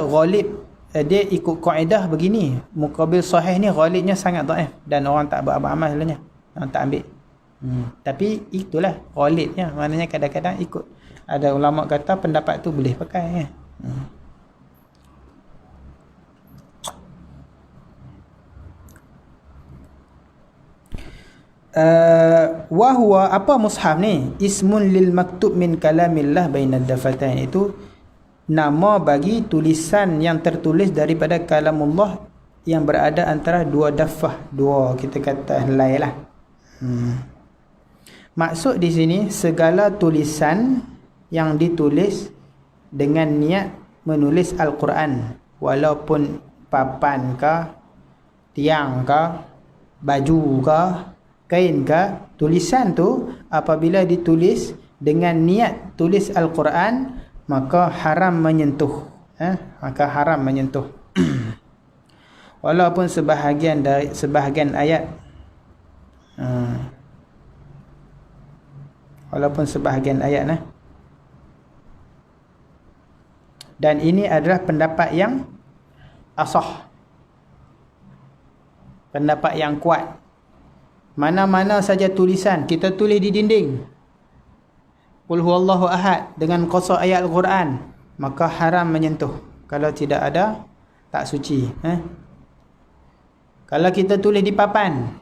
ghalib, dia ikut kaedah begini. Muqabil sahih ni ghalibnya sangat dhaif dan orang tak beramal selalunya. Orang tak ambil. Tapi itulah ghalibnya. Maknanya kadang-kadang ikut. Ada ulama kata pendapat tu boleh pakai. Wa huwa, apa mushaf ni? Ismun lil maktub min kalamillah bainad dafatain. Itu nama bagi tulisan yang tertulis daripada kalamullah yang berada antara dua dafah, dua kita kata helai lah. Maksud di sini segala tulisan yang ditulis dengan niat menulis Al-Quran, walaupun papan ke, tiang ke, baju ke, kain ke, tulisan tu apabila ditulis dengan niat tulis Al-Quran, maka haram menyentuh. Maka haram menyentuh. Walaupun sebahagian ayat. Walaupun sebahagian ayat. Dan ini adalah pendapat yang asah. Pendapat yang kuat. Mana-mana saja tulisan kita tulis di dinding, Qul huwallahu ahad dengan qasa ayat Al-Quran, maka haram menyentuh. Kalau tidak ada, tak suci. Kalau kita tulis di papan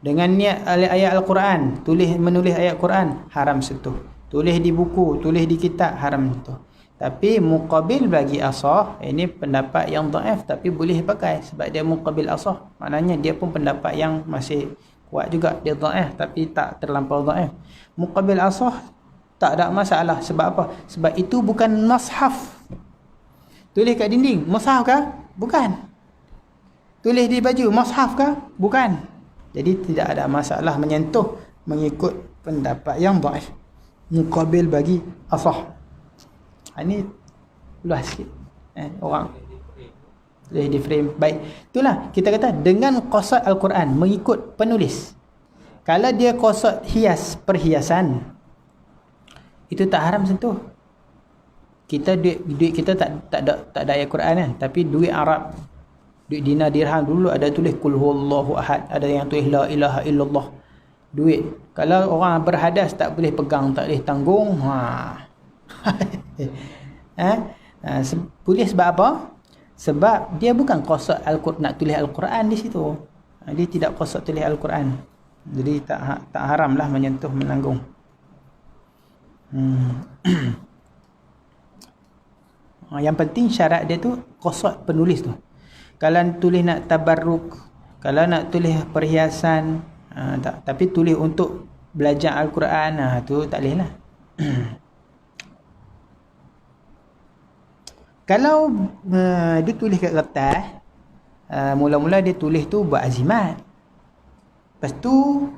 dengan niat ayat Al-Quran, menulis ayat Quran, haram sentuh. Tulis di buku, tulis di kitab, haram sentuh. Tapi muqabil bagi asah, ini pendapat yang dhaif tapi boleh pakai sebab dia muqabil asah. Maknanya dia pun pendapat yang masih kuat juga, dia dhaif tapi tak terlampau dhaif. Muqabil asah tak ada masalah. Sebab apa? Sebab itu bukan mushaf. Tulis kat dinding, mushaf kah? Bukan. Tulis di baju, mushaf kah? Bukan. Jadi tidak ada masalah menyentuh mengikut pendapat yang dhaif. Muqabil bagi asah. Ini luas sikit. Orang boleh di frame. Baik. Itulah kita kata dengan qasad Al-Quran mengikut penulis. Kalau dia qasad hias, perhiasan, itu tak haram sentuh. Kita duit kita tak ada ayat Quran kan, tapi duit Arab, duit dinar dirham dulu ada tulis qul huwallahu ahad, ada yang tulis la ilaha illallah. Duit. Kalau orang berhadas tak boleh pegang, tak boleh tanggung. Boleh sebab apa? Sebab dia bukan qasad Al-Quran, nak tulis Al-Quran di situ. Dia tidak qasad tulis Al-Quran. Jadi tak haramlah menyentuh, menanggung. Yang penting syarat dia tu qasad penulis tu. Kalau tulis nak tabarruk, kalau nak tulis perhiasan, tak. Tapi tulis untuk belajar Al-Quran, tu tak boleh lah. Kalau dia tulis kat kertas, mula-mula dia tulis tu buat azimat. Lepas tu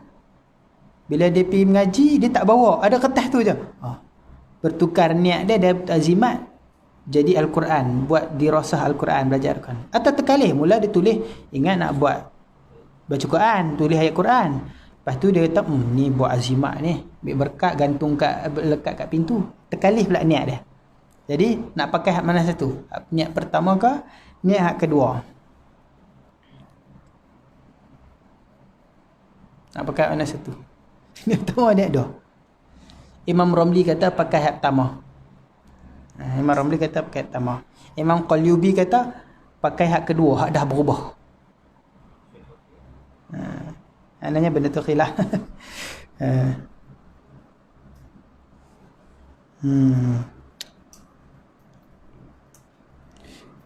bila dia pergi mengaji, dia tak bawa, ada kertas tu je. Bertukar niat dia azimat jadi Al-Quran, buat dirasah Al-Quran, belajar Al-Quran. Atau terkalih mula dia tulis ingat nak buat baca Quran, tulis ayat Quran. Lepas tu dia kata, ni buat azimat ni, ambil berkat gantung lekat kat pintu. Terkalih pula niat dia. Jadi nak pakai hak mana satu? Niat pertama ke niat hak kedua? Nak pakai hak mana satu? Niat pertama, niat dua. Imam Ramli kata pakai hak pertama. Imam Ramli kata pakai hak pertama. Imam Qalyubi kata pakai hak kedua, hak dah berubah. Maknanya benda tu khilaf.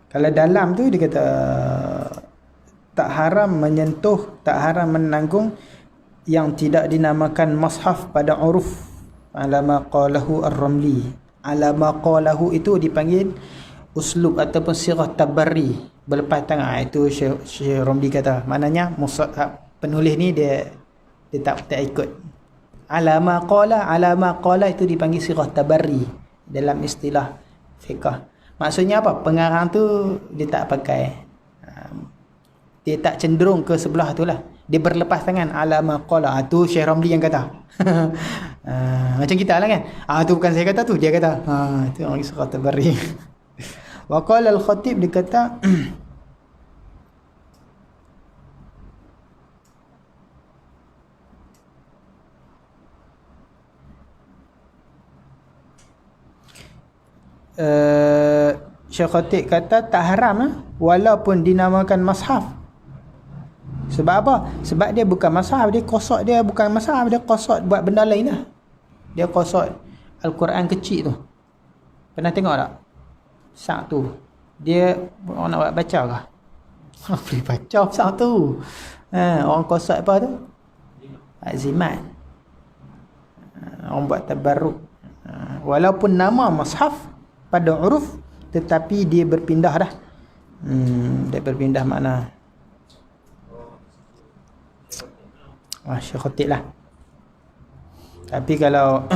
Kalau dalam tu dia kata tak haram menyentuh, tak haram menanggung yang tidak dinamakan mushaf pada uruf. Alama qalahu ar-Ramli. Alama qalahu itu dipanggil uslub ataupun sirah tabarri, berlepas tangan. Itu Syekh Ramli kata. Maknanya mushaf penulis ni dia tak ikut. Alama qala itu dipanggil sirah tabarri dalam istilah fiqh. Maksudnya apa? Pengarang tu dia tak pakai. Dia tak cenderung ke sebelah tu lah. Dia berlepas tangan. Alama qala. Tu Syekh Ramli yang kata. Macam kita lah kan. Tu bukan saya kata tu. Dia kata. Itu orang surah Tabari. Wa qala al-Khatib, dia kata. Syekh Khatib kata tak haram walaupun dinamakan mushaf. Sebab apa? Sebab dia bukan mushaf, dia qasad dia bukan mushaf, dia qasad buat benda lain lah. Dia qasad Al-Quran kecil tu. Pernah tengok tak? Sak tu. Dia orang nak buat baca kah? Boleh baca sak tu. Orang qasad apa tu? Azimat. Orang buat tabarruk. Walaupun nama mushaf pada uruf, tetapi dia berpindah dah. Dia berpindah makna. Syekh Khatib lah. Tapi kalau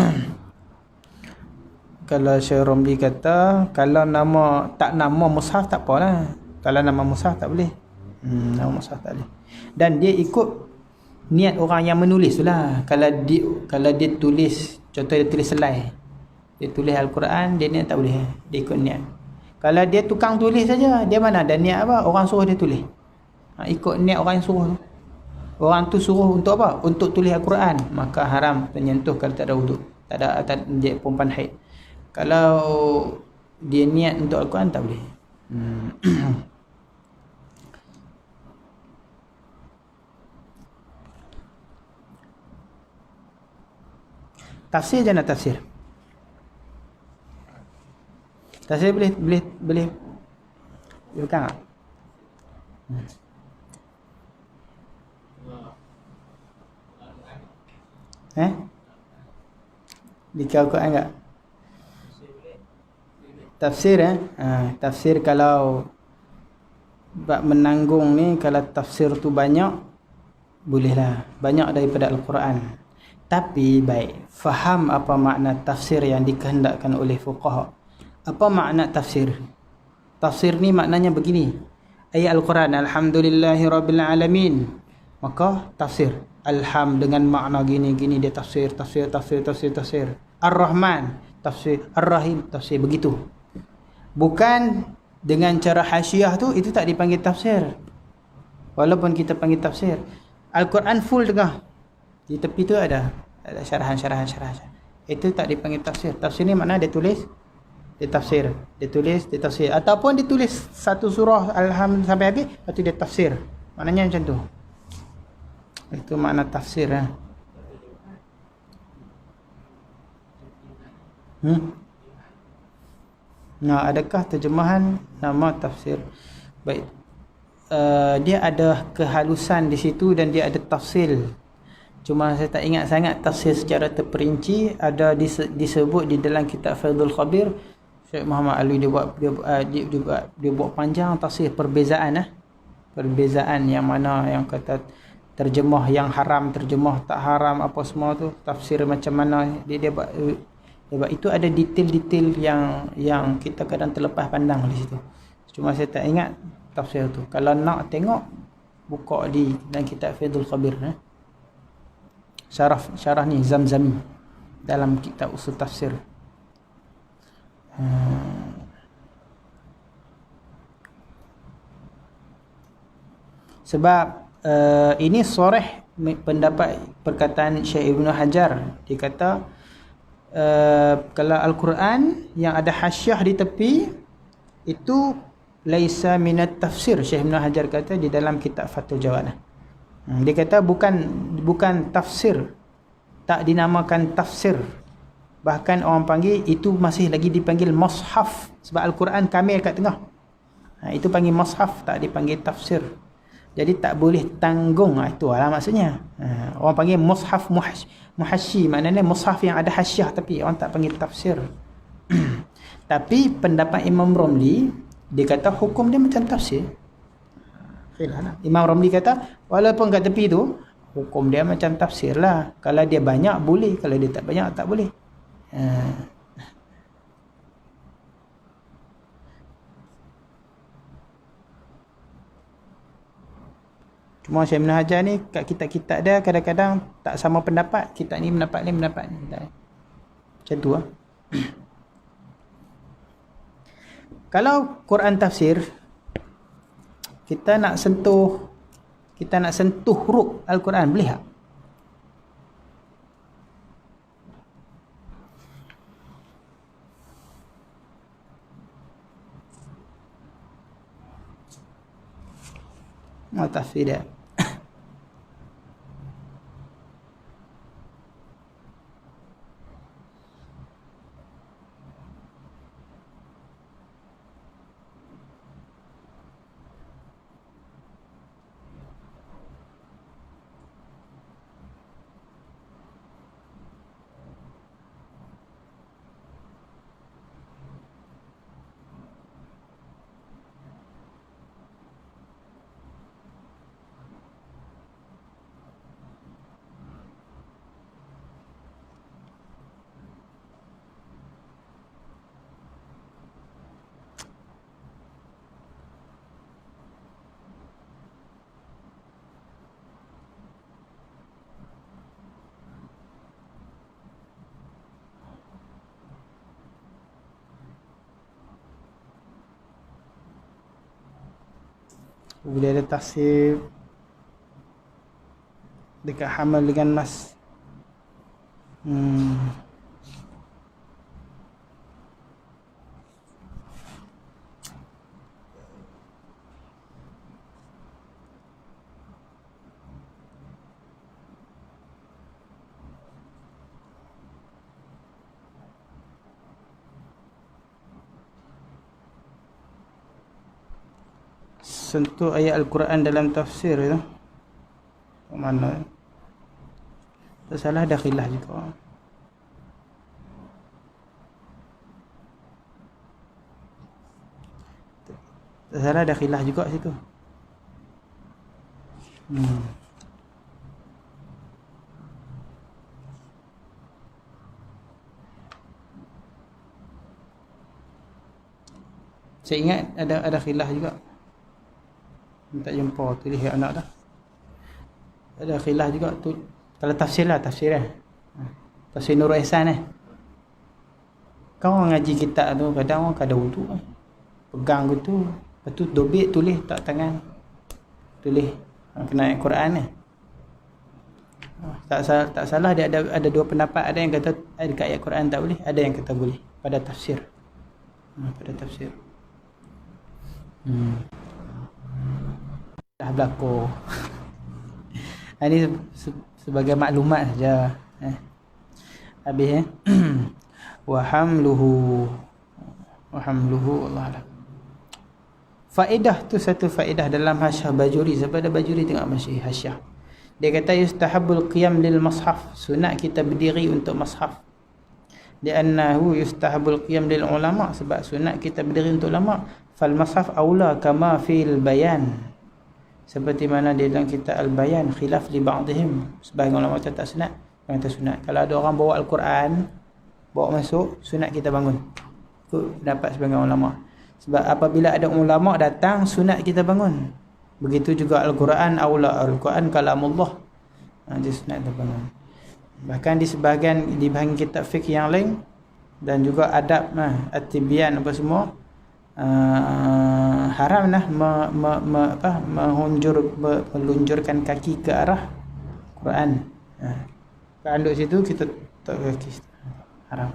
kalau Syekh Ramli kata kalau nama mushaf tak apalah. Kalau nama mushaf tak boleh. Nama mushaf tak boleh. Dan dia ikut niat orang yang menulis tu lah. Kalau dia tulis, contoh dia tulis selai, dia tulis Al-Quran, dia niat tak boleh. Dia ikut niat. Kalau dia tukang tulis saja, dia mana ada niat apa? Orang suruh dia tulis. Ikut niat orang yang suruh tu. Orang tu suruh untuk apa? Untuk tulis Al-Quran, maka haram menyentuh kalau tak ada wuduk. Tak ada dia perempuan haid. Kalau dia niat untuk Al-Quran tak boleh. Tafsir je nak tafsir. Tafsir boleh pegang tak? Dikau Quran tak? Tafsir tafsir kalau bab menanggung ni, kalau tafsir tu banyak, bolehlah. Banyak daripada Al-Quran. Tapi baik faham apa makna tafsir yang dikehendakkan oleh fuqaha. Apa makna tafsir? Tafsir ni maknanya begini. Ayat Al-Quran, Alhamdulillahirabbil alamin. Maka tafsir alham dengan makna gini-gini, dia tafsir. Ar-Rahman, tafsir. Ar-Rahim, tafsir. Begitu. Bukan dengan cara hasyiah tu, itu tak dipanggil tafsir. Walaupun kita panggil tafsir. Al-Quran full tengah. Di tepi tu ada syarahan. Itu tak dipanggil tafsir. Tafsir ni makna dia tulis, dia tafsir. Dia tulis, dia tafsir. Ataupun dia tulis satu surah Alhamdulillah sampai habis, lepas tu dia tafsir. Maknanya macam tu. Itu makna tafsir. Nah, adakah terjemahan nama tafsir? Baik. Dia ada kehalusan di situ dan dia ada tafsil. Cuma saya tak ingat sangat tafsir secara terperinci. Ada disebut di dalam kitab Faidul Khabir. Syekh Muhammad Alwi dia buat panjang tafsir perbezaan perbezaan yang mana yang kata terjemah yang haram, terjemah tak haram, apa semua tu, tafsir macam mana dia buat itu. Ada detail-detail yang kita kadang terlepas pandang di situ. Cuma saya tak ingat tafsir tu. Kalau nak tengok, buka di dalam kitab Faidul Khabir. Syarah ni Zamzami dalam kitab usul tafsir. Sebab ini soreh pendapat perkataan Syekh Ibn Hajar. Dia kata kalau Al-Quran yang ada hasyiah di tepi itu laisa minat tafsir. Syekh Ibn Hajar kata di dalam kitab Fathul Jawad. Dia kata bukan tafsir, tak dinamakan tafsir. Bahkan orang panggil itu masih lagi dipanggil mushaf, sebab Al-Quran kamil kat tengah. Itu panggil mushaf, tak dipanggil tafsir. Jadi tak boleh tanggung. Itulah maksudnya. Orang panggil mushaf muhasyi, maknanya mushaf yang ada hasyiah, tapi orang tak panggil tafsir. Tapi pendapat Imam Romli, dia kata hukum dia macam tafsir. Imam Romli kata walaupun kat tepi tu hukum dia macam tafsir lah. Kalau dia banyak boleh, kalau dia tak banyak tak boleh. Cuma Syekh Ibn Hajar ni kat kitab-kitab dia kadang-kadang tak sama pendapat. Kitab ni pendapat ni. Macam tu lah. Kalau Quran tafsir, kita nak sentuh huruf Al-Quran, boleh tak? Tafsir dia. Bila ada tafsir dekat hamal dengan nas. Sentuh ayat Al-Quran dalam tafsir itu. Mana? Tak salah ada khilaf juga. Tak salah ada khilaf juga situ. Saya ingat ada khilaf juga. Tak jumpa tulis anak dah. Ada khilaf juga tu. Kalau tafsir lah, tafsir lah. Tafsir Nurul Ihsan Kau ngaji kitab tu kadang orang kada wuduk pegang gitu. Lepas tu dobit tulis tak tangan. Tulis kena ayat Quran Tak salah dia ada dua pendapat. Ada yang kata dekat ayat Quran tak boleh, ada yang kata boleh pada tafsir. Pada tafsir. Dah berlaku. Ini sebagai maklumat saja. Habis wa hamluhu Allah alam. Faedah tu satu faedah dalam hasyah Bajuri. Sebab ada Bajuri tengok masih hasyah. Dia kata yustahabul qiyam lil mashaf. Sunat kita berdiri untuk mashaf. Li'annahu yustahabul qiyam lil ulama. Sebab sunat kita berdiri untuk ulama. Fal mashaf aula kama fil bayan. Seperti mana dia dalam kitab Al-Bayan, khilaf li ba'dihim. Sebahagian ulama kata tak sunat, sebahagian kata sunat. Kalau ada orang bawa Al-Quran, bawa masuk, sunat kita bangun. Itu pendapat sebahagian ulama. Sebab apabila ada ulama datang, sunat kita bangun. Begitu juga Al-Quran, aula Al-Quran kalamullah. Dia sunat kita bangun. Bahkan di bahagian kitab fiqh yang lain, dan juga adab, at-tibyan apa semua, haram lah melunjurkan kaki ke arah Quran. Kalau duduk situ kita tak kaki haram.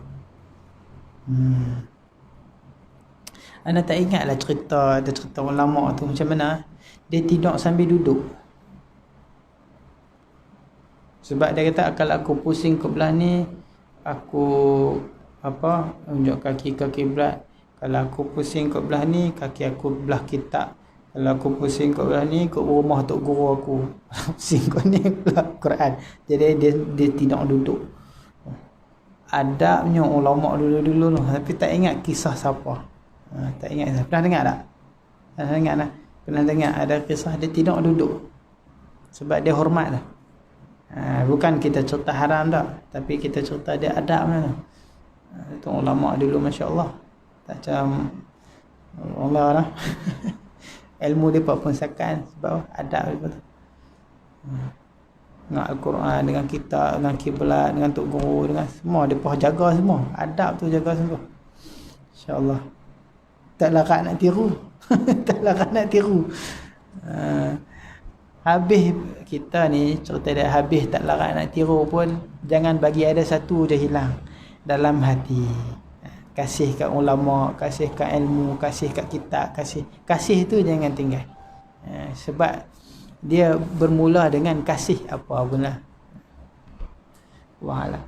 Ana tak ingatlah ada cerita ulama tu macam mana dia tidur sambil duduk. Sebab dia kata kalau aku pusing ke belah ni, aku unjuk kaki ke kiblat. Kalau aku pusing kat belah ni, kaki aku belah kitab. Kalau aku pusing kat belah ni, kat rumah tok guru aku. Pusing kat ni belah Quran. Jadi dia tidak duduk. Adabnya ulama dulu-dulu tu. Tapi tak ingat kisah siapa. Tak ingat. Pernah dengar tak? Pernah dengar ada kisah dia tidak duduk. Sebab dia hormat lah. Bukan kita cerita haram tak. Tapi kita cerita dia adabnya tu. Itu ulama dulu, Masya Allah. Tak macam Allah lah. Ilmu dia pun sakan. Sebab adab dia tu. Dengan Al-Quran, dengan kitab, dengan kiblat, dengan tok guru, dengan semua. Dia pun jaga semua. Adab tu jaga sungguh. InsyaAllah. Tak larat nak tiru. Tak larat nak tiru. Habis kita ni, cerita dia habis tak larat nak tiru pun, jangan bagi ada satu je hilang dalam hati. Kasih kat ulama, kasih kat ilmu, kasih kat kitab, kasih tu jangan tinggal. Sebab dia bermula dengan kasih apa pun lah. Wahala.